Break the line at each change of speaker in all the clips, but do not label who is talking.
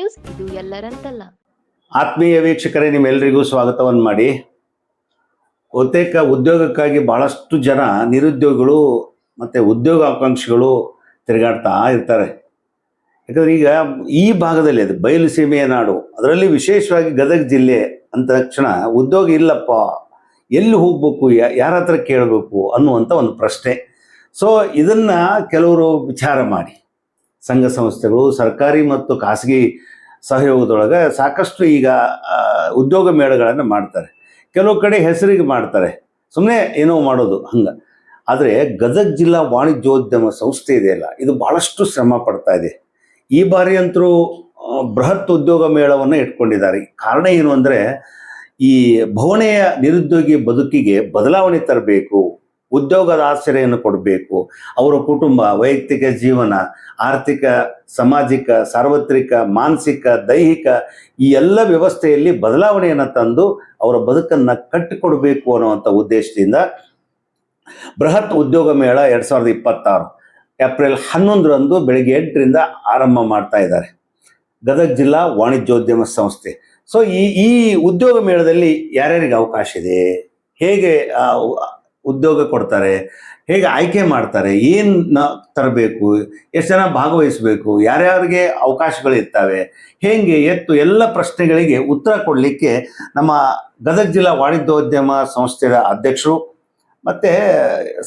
News, ಇದು ಎಲ್ಲರಂತಲ್ಲ.
ಆತ್ಮೀಯ ವೀಕ್ಷಕರೇ, ನಿಮ್ಮೆಲ್ಲರಿಗೂ ಸ್ವಾಗತವನ್ನು ಮಾಡಿ. ಬಹುತೇಕ ಉದ್ಯೋಗಕ್ಕಾಗಿ ಬಹಳಷ್ಟು ಜನ ನಿರುದ್ಯೋಗಿಗಳು ಮತ್ತು ಉದ್ಯೋಗಾಕಾಂಕ್ಷಿಗಳು ತಿರುಗಾಡ್ತಾ ಇರ್ತಾರೆ. ಯಾಕಂದರೆ ಈಗ ಈ ಭಾಗದಲ್ಲಿ ಅದು ಬಯಲು ಸೀಮೆಯ ನಾಡು, ಅದರಲ್ಲಿ ವಿಶೇಷವಾಗಿ ಗದಗ ಜಿಲ್ಲೆ ಅಂದ ತಕ್ಷಣ ಉದ್ಯೋಗ ಇಲ್ಲಪ್ಪ, ಎಲ್ಲಿ ಹೋಗ್ಬೇಕು, ಯಾರ ಹತ್ರ ಕೇಳಬೇಕು ಅನ್ನುವಂಥ ಒಂದು ಪ್ರಶ್ನೆ. ಸೊ ಇದನ್ನು ಕೆಲವರು ವಿಚಾರ ಮಾಡಿ ಸಂಘ ಸಂಸ್ಥೆಗಳು, ಸರ್ಕಾರಿ ಮತ್ತು ಖಾಸಗಿ ಸಹಯೋಗದೊಳಗೆ ಸಾಕಷ್ಟು ಈಗ ಉದ್ಯೋಗ ಮೇಳಗಳನ್ನು ಮಾಡ್ತಾರೆ. ಕೆಲವು ಕಡೆ ಹೆಸರಿಗೆ ಮಾಡ್ತಾರೆ, ಸುಮ್ಮನೆ ಏನೋ ಮಾಡೋದು ಹಂಗೆ. ಆದರೆ ಗದಗ ಜಿಲ್ಲಾ ವಾಣಿಜ್ಯೋದ್ಯಮ ಸಂಸ್ಥೆ ಇದೆಯಲ್ಲ, ಇದು ಭಾಳಷ್ಟು ಶ್ರಮ ಪಡ್ತಾ ಇದೆ. ಈ ಬಾರಿ ಅಂತರೂ ಬೃಹತ್ ಉದ್ಯೋಗ ಮೇಳವನ್ನು ಇಟ್ಕೊಂಡಿದ್ದಾರೆ. ಕಾರಣ ಏನು ಅಂದರೆ, ಈ ಭವನೆಯ ನಿರುದ್ಯೋಗಿ ಬದುಕಿಗೆ ಬದಲಾವಣೆ ತರಬೇಕು, ಉದ್ಯೋಗದ ಆಶ್ರಯವನ್ನು ಕೊಡಬೇಕು, ಅವರ ಕುಟುಂಬ, ವೈಯಕ್ತಿಕ ಜೀವನ, ಆರ್ಥಿಕ, ಸಾಮಾಜಿಕ, ಸಾರ್ವತ್ರಿಕ, ಮಾನಸಿಕ, ದೈಹಿಕ ಈ ಎಲ್ಲ ವ್ಯವಸ್ಥೆಯಲ್ಲಿ ಬದಲಾವಣೆಯನ್ನು ತಂದು ಅವರ ಬದುಕನ್ನು ಕಟ್ಟಿಕೊಡಬೇಕು ಅನ್ನುವಂಥ ಉದ್ದೇಶದಿಂದ ಬೃಹತ್ ಉದ್ಯೋಗ ಮೇಳ 2026 ಏಪ್ರಿಲ್ 11ರಂದು ಬೆಳಗ್ಗೆ 8ರಿಂದ ಆರಂಭ ಮಾಡ್ತಾ ಇದ್ದಾರೆ ಗದಗ ಜಿಲ್ಲಾ ವಾಣಿಜ್ಯೋದ್ಯಮ ಸಂಸ್ಥೆ. ಸೊ ಈ ಉದ್ಯೋಗ ಮೇಳದಲ್ಲಿ ಯಾರ್ಯಾರಿಗೆ ಅವಕಾಶ ಇದೆ, ಹೇಗೆ ಉದ್ಯೋಗ ಕೊಡ್ತಾರೆ, ಹೇಗೆ ಆಯ್ಕೆ ಮಾಡ್ತಾರೆ, ಏನು ತರಬೇಕು, ಎಷ್ಟು ಜನ ಭಾಗವಹಿಸಬೇಕು, ಯಾರ್ಯಾರಿಗೆ ಅವಕಾಶಗಳಿರ್ತವೆ, ಹೇಗೆ ಎತ್ತು ಎಲ್ಲ ಪ್ರಶ್ನೆಗಳಿಗೆ ಉತ್ತರ ಕೊಡಲಿಕ್ಕೆ ನಮ್ಮ ಗದಗ ಜಿಲ್ಲಾ ವಾಣಿಜ್ಯೋದ್ಯಮ ಸಂಸ್ಥೆಯ ಅಧ್ಯಕ್ಷರು ಮತ್ತು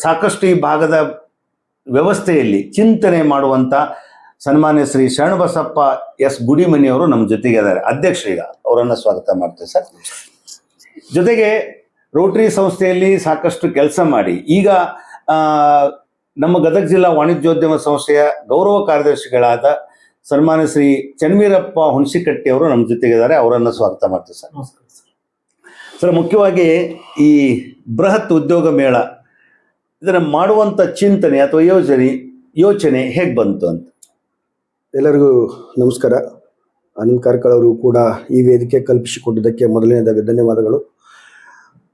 ಸಾಕಷ್ಟು ಈ ಭಾಗದ ವ್ಯವಸ್ಥೆಯಲ್ಲಿ ಚಿಂತನೆ ಮಾಡುವಂಥ ಸನ್ಮಾನ್ಯ ಶ್ರೀ ಶರಣಬಸಪ್ಪ ಎಸ್ ಗುಡಿಮನಿಯವರು ನಮ್ಮ ಜೊತೆಗೆ ಇದ್ದಾರೆ. ಅಧ್ಯಕ್ಷರೀಗ ಅವರನ್ನು ಸ್ವಾಗತ ಮಾಡ್ತೇವೆ ಸರ್. ಜೊತೆಗೆ ರೋಟರಿ ಸಂಸ್ಥೆಯಲ್ಲಿ ಸಾಕಷ್ಟು ಕೆಲಸ ಮಾಡಿ ಈಗ ನಮ್ಮ ಗದಗ ಜಿಲ್ಲಾ ವಾಣಿಜ್ಯೋದ್ಯಮ ಸಂಸ್ಥೆಯ ಗೌರವ ಕಾರ್ಯದರ್ಶಿಗಳಾದ ಸನ್ಮಾನ್ಯ ಶ್ರೀ ಚನ್ವೀರಪ್ಪ ಹುಣಸಿಕಟ್ಟಿ ಅವರು ನಮ್ಮ ಜೊತೆಗಿದ್ದಾರೆ. ಅವರನ್ನು ಸ್ವಾಗತ ಮಾಡ್ತೀವಿ ಸರ್. ಸರ್, ಮುಖ್ಯವಾಗಿ ಈ ಬೃಹತ್ ಉದ್ಯೋಗ ಮೇಳ ಇದನ್ನು ಮಾಡುವಂಥ ಚಿಂತನೆ ಅಥವಾ ಯೋಚನೆ ಹೇಗೆ ಬಂತು ಅಂತ?
ಎಲ್ಲರಿಗೂ ನಮಸ್ಕಾರ. ಅನಿಲ್ ಕಾರ್ಕಳ ಅವರು ಕೂಡ ಈ ವೇದಿಕೆ ಕಲ್ಪಿಸಿಕೊಟ್ಟಿದ್ದಕ್ಕೆ ಮೊದಲನೇದಾಗಿ ಧನ್ಯವಾದಗಳು.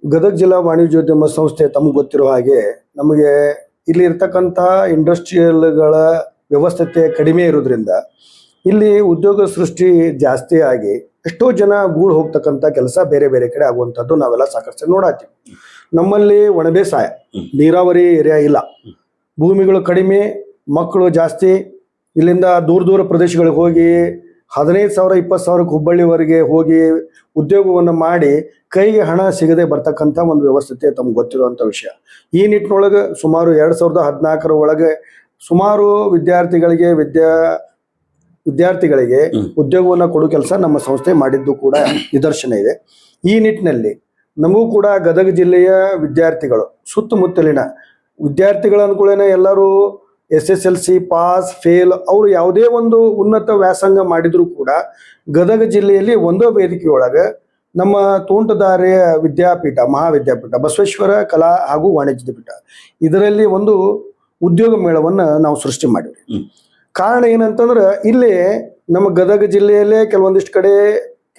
ಗದಗ ಜಿಲ್ಲಾ ವಾಣಿಜ್ಯೋದ್ಯಮ ಸಂಸ್ಥೆ ತಮಗೆ ಗೊತ್ತಿರೋ ಹಾಗೆ ನಮಗೆ ಇಲ್ಲಿ ಇರ್ತಕ್ಕಂಥ ಇಂಡಸ್ಟ್ರಿಯಲ್ಗಳ ವ್ಯವಸ್ಥೆ ಕಡಿಮೆ ಇರೋದ್ರಿಂದ ಇಲ್ಲಿ ಉದ್ಯೋಗ ಸೃಷ್ಟಿ ಜಾಸ್ತಿ ಆಗಿ ಎಷ್ಟೋ ಜನ ಗೂಡು ಹೋಗ್ತಕ್ಕಂಥ ಕೆಲಸ ಬೇರೆ ಬೇರೆ ಕಡೆ ಆಗುವಂಥದ್ದು ನಾವೆಲ್ಲ ಸಾಕಷ್ಟು ನೋಡಾತೀವಿ. ನಮ್ಮಲ್ಲಿ ಒಣಬೇಸಾಯ, ನೀರಾವರಿ ಏರಿಯಾ ಇಲ್ಲ, ಭೂಮಿಗಳು ಕಡಿಮೆ, ಮಕ್ಕಳು ಜಾಸ್ತಿ. ಇಲ್ಲಿಂದ ದೂರ ದೂರ ಪ್ರದೇಶಗಳಿಗೆ ಹೋಗಿ 15,000 20,000 ಹುಬ್ಬಳ್ಳಿವರೆಗೆ ಹೋಗಿ ಉದ್ಯೋಗವನ್ನು ಮಾಡಿ ಕೈಗೆ ಹಣ ಸಿಗದೆ ಬರ್ತಕ್ಕಂಥ ಒಂದು ವ್ಯವಸ್ಥೆ ತಮ್ಗೆ ಗೊತ್ತಿರುವಂಥ ವಿಷಯ. ಈ ನಿಟ್ಟಿನೊಳಗೆ ಸುಮಾರು 2014 ಒಳಗೆ ಸುಮಾರು ವಿದ್ಯಾರ್ಥಿಗಳಿಗೆ ಉದ್ಯೋಗವನ್ನು ಕೊಡೋ ಕೆಲಸ ನಮ್ಮ ಸಂಸ್ಥೆ ಮಾಡಿದ್ದು ಕೂಡ ನಿದರ್ಶನ ಇದೆ. ಈ ನಿಟ್ಟಿನಲ್ಲಿ ನಮಗೂ ಕೂಡ ಗದಗ ಜಿಲ್ಲೆಯ ವಿದ್ಯಾರ್ಥಿಗಳು, ಸುತ್ತಮುತ್ತಲಿನ ವಿದ್ಯಾರ್ಥಿಗಳ ಅನುಕೂಲನೇ ಎಲ್ಲರೂ SSLC ಪಾಸ್ ಫೇಲ್, ಅವರು ಯಾವುದೇ ಒಂದು ಉನ್ನತ ವ್ಯಾಸಂಗ ಮಾಡಿದ್ರು ಕೂಡ ಗದಗ ಜಿಲ್ಲೆಯಲ್ಲಿ ಒಂದೋ ವೇದಿಕೆಯೊಳಗೆ ನಮ್ಮ ತೋಂಟದಾರ್ಯ ವಿದ್ಯಾಪೀಠ, ಮಹಾವಿದ್ಯಾಪೀಠ, ಬಸವೇಶ್ವರ ಕಲಾ ಹಾಗೂ ವಾಣಿಜ್ಯ ಪೀಠ, ಇದರಲ್ಲಿ ಒಂದು ಉದ್ಯೋಗ ಮೇಳವನ್ನು ನಾವು ಸೃಷ್ಟಿ ಮಾಡಿದ್ವಿ. ಕಾರಣ ಏನಂತಂದ್ರೆ, ಇಲ್ಲಿ ನಮ್ಮ ಗದಗ ಜಿಲ್ಲೆಯಲ್ಲೇ ಕೆಲವೊಂದಿಷ್ಟು ಕಡೆ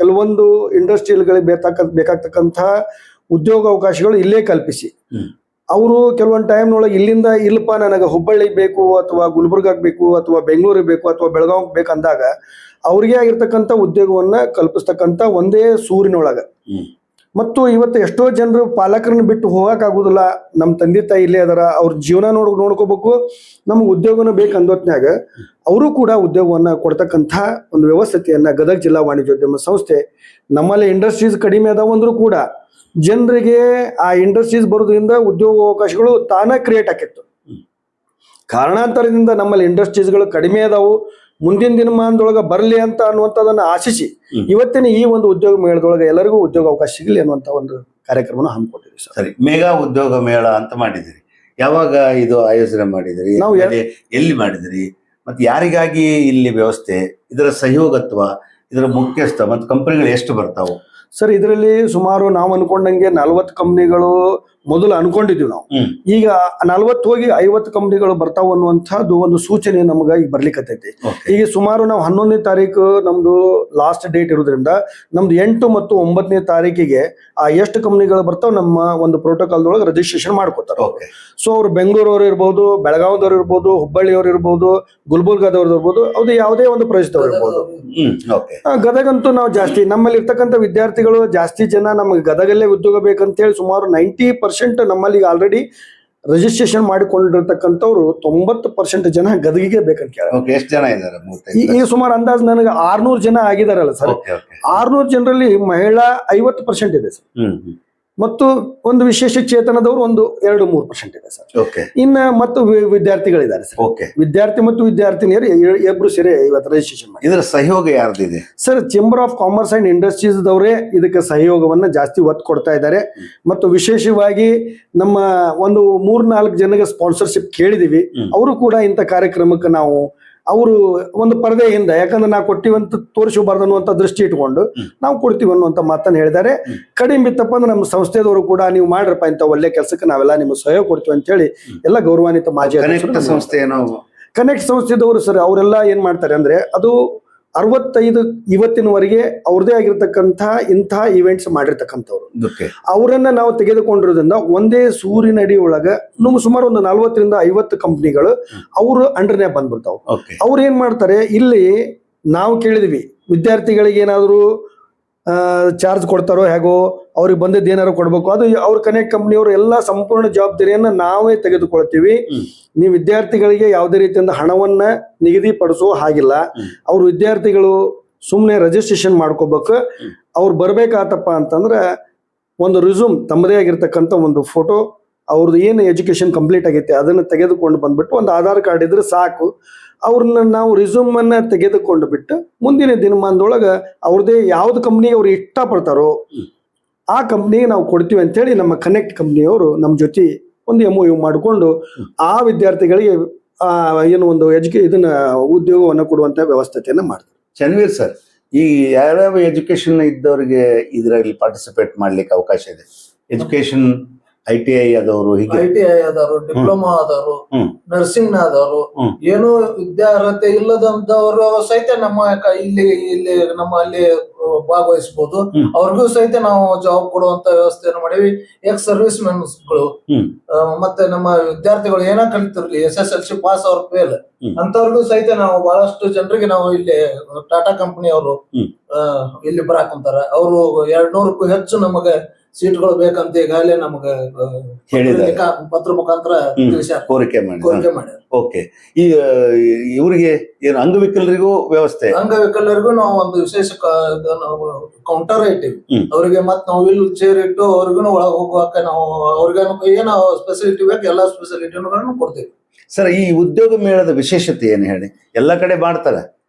ಕೆಲವೊಂದು ಇಂಡಸ್ಟ್ರಿಯಲ್ಗಳಿಗೆ ಬೇಕಾಗ್ತಕ್ಕಂಥ ಉದ್ಯೋಗ ಅವಕಾಶಗಳು ಇಲ್ಲೇ ಕಲ್ಪಿಸಿ ಅವರು ಕೆಲವೊಂದು ಟೈಮ್ನೊಳಗೆ ಇಲ್ಲಿಂದ ಇಲ್ಲಪ್ಪ ನನಗೆ ಹುಬ್ಬಳ್ಳಿಗೆ ಬೇಕು ಅಥವಾ ಗುಲ್ಬರ್ಗಾಗೆ ಬೇಕು ಅಥವಾ ಬೆಂಗಳೂರಿಗೆ ಬೇಕು ಅಥವಾ ಬೆಳಗಾವಿಗೆ ಬೇಕಂದಾಗ ಅವ್ರಿಗೆ ಆಗಿರ್ತಕ್ಕಂಥ ಉದ್ಯೋಗವನ್ನು ಕಲ್ಪಿಸ್ತಕ್ಕಂಥ ಒಂದೇ ಸೂರಿನೊಳಗೆ. ಮತ್ತು ಇವತ್ತು ಎಷ್ಟೋ ಜನರು ಪಾಲಕರನ್ನ ಬಿಟ್ಟು ಹೋಗೋಕ್ಕಾಗೋದಿಲ್ಲ, ನಮ್ಮ ತಂದೆ ತಾಯಿ ಇಲ್ಲೇ ಅದರ, ಅವ್ರ ಜೀವನ ನೋಡ್ಕೋಬೇಕು, ನಮ್ಗೆ ಉದ್ಯೋಗನೂ ಬೇಕು ಅಂದೊತ್ನಾಗ ಅವರು ಕೂಡ ಉದ್ಯೋಗವನ್ನು ಕೊಡ್ತಕ್ಕಂಥ ಒಂದು ವ್ಯವಸ್ಥೆಯನ್ನು ಗದಗ ಜಿಲ್ಲಾ ವಾಣಿಜ್ಯೋದ್ಯಮ ಸಂಸ್ಥೆ, ನಮ್ಮಲ್ಲಿ ಇಂಡಸ್ಟ್ರೀಸ್ ಕಡಿಮೆ ಅದಾವ ಅಂದ್ರೂ ಕೂಡ ಜನರಿಗೆ ಆ ಇಂಡಸ್ಟ್ರೀಸ್ ಬರೋದ್ರಿಂದ ಉದ್ಯೋಗ ಅವಕಾಶಗಳು ತಾನೇ ಕ್ರಿಯೇಟ್ ಆಕಿತ್ತು. ಕಾರಣಾಂತರದಿಂದ ನಮ್ಮಲ್ಲಿ ಇಂಡಸ್ಟ್ರೀಸ್ಗಳು ಕಡಿಮೆ ಅದಾವು, ಮುಂದಿನ ದಿನಮಾನದೊಳಗೆ ಬರಲಿ ಅಂತ ಅನ್ನುವಂಥದ್ದನ್ನು ಆಶಿಸಿ ಇವತ್ತಿನ ಈ ಒಂದು ಉದ್ಯೋಗ ಮೇಳದೊಳಗೆ ಎಲ್ಲರಿಗೂ ಉದ್ಯೋಗ ಅವಕಾಶ ಸಿಗಲಿ ಅನ್ನುವಂಥ ಒಂದು ಕಾರ್ಯಕ್ರಮನ ಹಮ್ಮಿಕೊಂಡಿದ್ದೀವಿ ಸರ್.
ಸರಿ, ಮೆಗಾ ಉದ್ಯೋಗ ಮೇಳ ಅಂತ ಮಾಡಿದಿರಿ. ಯಾವಾಗ ಇದು ಆಯೋಜನೆ ಮಾಡಿದಿರಿ, ನಾವು ಎಲ್ಲಿ ಮಾಡಿದಿರಿ, ಮತ್ತು ಯಾರಿಗಾಗಿ ಇಲ್ಲಿ ವ್ಯವಸ್ಥೆ, ಇದರ ಸಹಯೋಗತ್ವ, ಇದರ ಮುಖ್ಯಸ್ಥ ಮತ್ತು ಕಂಪನಿಗಳು ಎಷ್ಟು ಬರ್ತಾವು?
ಸರ್, ಇದರಲ್ಲಿ ಸುಮಾರು ನಾವು ಅನ್ಕೊಂಡಂಗೆ 40 ಕಂಪ್ನಿಗಳು ಮೊದಲು ಅನ್ಕೊಂಡಿದ್ವಿ ನಾವು.
ಹ್ಮ್.
ಈಗ 40 ಹೋಗಿ 50 ಕಂಪ್ನಿಗಳು ಬರ್ತಾವ ಅನ್ನುವಂಥದ್ದು ಒಂದು ಸೂಚನೆ ನಮ್ಗೆ ಈಗ ಬರ್ಲಿಕ್ಕತ್ತೈತಿ.
Okay.
ಈಗ ಸುಮಾರು ನಾವು 11ನೇ ತಾರೀಕು ನಮ್ದು ಲಾಸ್ಟ್ ಡೇಟ್ ಇರೋದ್ರಿಂದ ನಮ್ದು 8 ಮತ್ತು 9ನೇ ತಾರೀಕಿಗೆ ಆ ಎಷ್ಟು ಕಂಪ್ನಿಗಳು ಬರ್ತಾವ ನಮ್ಮ ಒಂದು ಪ್ರೋಟೋಕಾಲ್ ಒಳಗೆ ರಿಜಿಸ್ಟ್ರೇಷನ್ ಮಾಡ್ಕೋತಾರೆ.
Okay.
ಸೊ ಅವ್ರು ಬೆಂಗಳೂರವ್ರು ಇರ್ಬೋದು, ಬೆಳಗಾವದವ್ರು ಇರ್ಬೋದು, ಹುಬ್ಬಳ್ಳಿಯವ್ರು ಇರ್ಬೋದು, ಗುಲ್ಬರ್ಗಾದವ್ರು ಇರ್ಬೋದು, ಅದು ಯಾವುದೇ ಒಂದು ಪ್ರದೇಶದವ್ರು ಇರ್ಬೋದು.
Okay.
ಗದಗಂತೂ ನಾವು ಜಾಸ್ತಿ ನಮ್ಮಲ್ಲಿ ಇರ್ತಕ್ಕಂಥ ವಿದ್ಯಾರ್ಥಿಗಳು ಜಾಸ್ತಿ ಜನ ನಮಗೆ ಗದಗಲ್ಲೇ ಉದ್ಯೋಗ ಬೇಕಂತೇಳಿ ಸುಮಾರು 90% ನಮ್ಮಲ್ಲಿ ಆಲ್ರೆಡಿ ರಿಜಿಸ್ಟ್ರೇಷನ್ ಮಾಡಿಕೊಂಡಿರ್ತಕ್ಕಂಥವ್ರು 90% ಜನ ಗದಗಿಗೆ ಬೇಕಂತ ಕೇಳ.
Okay. ಎಷ್ಟು ಜನ ಇದ್ದಾರೆ?
ಈಗ ಸುಮಾರು ಅಂದಾಜು ನನಗೆ 600 ಜನ ಆಗಿದಾರಲ್ಲ ಸರ್.
Okay. Okay.
600 ಜನರಲ್ಲಿ ಮಹಿಳಾ 50% ಇದೆ ಸರ್. ಮತ್ತು ಒಂದು ವಿಶೇಷ ಚೇತನದವರು ಒಂದು 2-3% ಇದೆ ಸರ್.
Okay.
ಇನ್ನ ಮತ್ತು ವಿದ್ಯಾರ್ಥಿಗಳಿದ್ದಾರೆ ಸರ್.
Okay.
ವಿದ್ಯಾರ್ಥಿ ಮತ್ತು ವಿದ್ಯಾರ್ಥಿನಿಯರು ಇಬ್ರು ಸೇರಿ ಇವತ್ತು ರಿಜಿಸ್ಟ್ರೇಷನ್ ಮಾಡಿ.
ಇದರ ಸಹಯೋಗ ಯಾರ್ದಿದೆ
sir? Chamber of commerce and industries ದವರೇ ಇದಕ್ಕೆ ಸಹಯೋಗವನ್ನ ಜಾಸ್ತಿ ಒತ್ತು ಕೊಡ್ತಾ ಇದ್ದಾರೆ. ಮತ್ತು ವಿಶೇಷವಾಗಿ ನಮ್ಮ ಒಂದು 3-4 ಜನಗೆ ಸ್ಪಾನ್ಸರ್ಶಿಪ್ ಕೇಳಿದೀವಿ. ಅವರು ಕೂಡ ಇಂಥ ಕಾರ್ಯಕ್ರಮಕ್ಕೆ ನಾವು ಅವರು ಒಂದು ಪರದೆಯಿಂದ, ಯಾಕಂದ್ರೆ ನಾವು ಕೊಟ್ಟಿವಂತ ತೋರಿಸಬಾರ್ದು ಅನ್ನುವಂಥ ದೃಷ್ಟಿ ಇಟ್ಕೊಂಡು ನಾವು ಕೊಡ್ತೀವಿ ಅನ್ನುವಂಥ ಮಾತನ್ನು ಹೇಳಿದ್ದಾರೆ. ಕಡಿಮೆ ಬಿತ್ತಪ್ಪ ಅಂದ್ರೆ ನಮ್ಮ ಸಂಸ್ಥೆದವರು ಕೂಡ ನೀವು ಮಾಡ್ರಪ್ಪ ಇಂಥ ಒಳ್ಳೆ ಕೆಲಸಕ್ಕೆ ನಾವೆಲ್ಲ ನಿಮ್ಗೆ ಸಹಯೋಗ ಕೊಡ್ತೀವಿ ಅಂತ ಹೇಳಿ ಎಲ್ಲ ಗೌರವಾನ್ವಿತ ಮಾಜಿ
ಸಂಸ್ಥೆ ಏನೋ
ಕನೆಕ್ಟ್ ಸಂಸ್ಥೆದವರು ಸರ್. ಅವರೆಲ್ಲ ಏನ್ ಮಾಡ್ತಾರೆ ಅಂದ್ರೆ ಅದು 65 ಇವತ್ತಿನವರೆಗೆ ಅವ್ರದೇ ಆಗಿರ್ತಕ್ಕಂಥ ಇಂತಹ ಇವೆಂಟ್ಸ್ ಮಾಡಿರ್ತಕ್ಕಂಥವ್ರು. ಅವರನ್ನ ನಾವು ತೆಗೆದುಕೊಂಡಿರೋದ್ರಿಂದ ಒಂದೇ ಸೂರಿನಡಿ ಒಳಗ ನಮ್ಮ ಸುಮಾರು ಒಂದು 40-50 ಕಂಪ್ನಿಗಳು ಅವರು ಅಂಡರ್ನೇ ಬಂದ್ಬಿಡ್ತಾವ. ಅವ್ರು ಏನ್ ಮಾಡ್ತಾರೆ, ಇಲ್ಲಿ ನಾವು ಕೇಳಿದ್ವಿ ವಿದ್ಯಾರ್ಥಿಗಳಿಗೆ ಏನಾದ್ರು ಚಾರ್ಜ್ ಕೊಡ್ತಾರೋ ಹೇಗೋ, ಅವ್ರಿಗೆ ಬಂದದ್ದು ಏನಾರು ಕೊಡ್ಬೇಕು, ಅದು ಅವ್ರ ಕನೆಕ್ಟ್ ಕಂಪ್ನಿಯವರು ಎಲ್ಲ ಸಂಪೂರ್ಣ ಜವಾಬ್ದಾರಿಯನ್ನ ನಾವೇ ತೆಗೆದುಕೊಳ್ತೀವಿ. ನೀವು ವಿದ್ಯಾರ್ಥಿಗಳಿಗೆ ಯಾವುದೇ ರೀತಿಯಿಂದ ಹಣವನ್ನ ನಿಗದಿಪಡಿಸುವ ಹಾಗಿಲ್ಲ. ಅವ್ರ ವಿದ್ಯಾರ್ಥಿಗಳು ಸುಮ್ಮನೆ ರಿಜಿಸ್ಟ್ರೇಷನ್ ಮಾಡ್ಕೋಬೇಕು. ಅವ್ರು ಬರ್ಬೇಕಾತಪ್ಪ ಅಂತಂದ್ರೆ ಒಂದು ರಿಸ್ಯೂಮ್, ತಮ್ಮದೇ ಆಗಿರ್ತಕ್ಕಂಥ ಒಂದು ಫೋಟೋ, ಅವ್ರದ್ದು ಏನು ಎಜುಕೇಶನ್ ಕಂಪ್ಲೀಟ್ ಆಗೈತೆ ಅದನ್ನು ತೆಗೆದುಕೊಂಡು ಬಂದ್ಬಿಟ್ಟು ಒಂದು ಆಧಾರ್ ಕಾರ್ಡ್ ಇದ್ರೆ ಸಾಕು. ಅವ್ರನ್ನ ನಾವು ರಿಸ್ಯೂಮ್ ಅನ್ನ ತೆಗೆದುಕೊಂಡು ಬಿಟ್ಟು ಮುಂದಿನ ದಿನಮಾನದೊಳಗೆ ಅವ್ರದೇ ಯಾವ್ದು ಕಂಪ್ನಿ ಅವ್ರು ಇಷ್ಟಪಡ್ತಾರೋ ಆ ಕಂಪ್ನಿಗೆ ನಾವು ಕೊಡ್ತೀವಿ ಅಂತೇಳಿ ನಮ್ಮ ಕನೆಕ್ಟ್ ಕಂಪ್ನಿಯವರು ನಮ್ಮ ಜೊತೆ ಒಂದು MOU ಮಾಡಿಕೊಂಡು ಆ ವಿದ್ಯಾರ್ಥಿಗಳಿಗೆ ಏನು ಒಂದು ಇದನ್ನ ಉದ್ಯೋಗವನ್ನು ಕೊಡುವಂತ ವ್ಯವಸ್ಥೆಯನ್ನ ಮಾಡ್ತಾರೆ.
ಚನ್ವೀರ್ ಸರ್, ಈ ಯಾವ್ಯಾವ ಎಜುಕೇಶನ್ ಇದ್ದವರಿಗೆ ಇದರಲ್ಲಿ ಪಾರ್ಟಿಸಿಪೇಟ್ ಮಾಡ್ಲಿಕ್ಕೆ ಅವಕಾಶ ಇದೆ? ಎಜುಕೇಶನ್ ITI ಆದವರು, ಹೀಗೆ
ITI ಆದವರು, ಡಿಪ್ಲೊಮಾ ಆದವರು, ನರ್ಸಿಂಗ್ ಆದವರು, ಏನು ವಿದ್ಯಾರ್ಹತೆ ಇಲ್ಲದಂತವರು ಸಹಿತ ನಮ್ಮ ಇಲ್ಲಿ ನಮ್ಮಲ್ಲಿ ಭಾಗವಹಿಸಬಹುದು. ಅವ್ರಿಗೂ ಸಹಿತ ನಾವು ಜಾಬ್ ಕೊಡುವಂತ ವ್ಯವಸ್ಥೆಯನ್ನು ಮಾಡಿವಿ. ಎಕ್ಸ್ ಸರ್ವಿಸ್ ಮೆನ್ಸ್ಗಳು ಮತ್ತೆ ನಮ್ಮ ವಿದ್ಯಾರ್ಥಿಗಳು ಏನ ಕಲಿತಿರ್ಲಿ, SSLC ಪಾಸ್ ಅವ್ರ ಫೇಲ್ ಅಂತವ್ರಿಗೂ ಸಹಿತ ನಾವು ಬಹಳಷ್ಟು ಜನರಿಗೆ ನಾವು ಇಲ್ಲಿ ಟಾಟಾ ಕಂಪನಿ ಅವರು ಇಲ್ಲಿ ಬರಾಕಂತಾರ. ಅವರು 200ಕ್ಕೂ ಹೆಚ್ಚು ನಮಗೆ ಸೀಟ್ಗಳು ಬೇಕಂತ ಈಗಾಗಲೇ ನಮಗೆ ಪತ್ರ ಮುಖಾಂತರ
ಕೋರಿಕೆ ಮಾಡ್ಯಾರ. ಓಕೆ. ಈ ಇವರಿಗೆ ಏನು ಅಂಗವಿಕಲರಿಗೂ ವ್ಯವಸ್ಥೆ?
ಅಂಗವಿಕಲರಿಗೂ ನಾವು ಒಂದು ವಿಶೇಷ ಕೌಂಟರ್ ಇಟ್ಟಿವಿ ಅವರಿಗೆ. ಮತ್ ನಾವು ವೀಲ್ ಚೇರ್ ಇಟ್ಟು ಅವ್ರಿಗೂ ಒಳಗೆ ಹೋಗುವಾಗ ನಾವು ಅವ್ರಿಗೆ ಏನು ಫೆಸಿಲಿಟಿ ಬೇಕು ಎಲ್ಲ ಫೆಸಿಲಿಟಿಗಳನ್ನು ಕೊಡ್ತೀವಿ.
ಸರ್, ಈ ಉದ್ಯೋಗ ಮೇಳದ ವಿಶೇಷತೆ ಏನು ಹೇಳಿ? ಎಲ್ಲ ಕಡೆ ಮಾಡ್ತಾರೆ,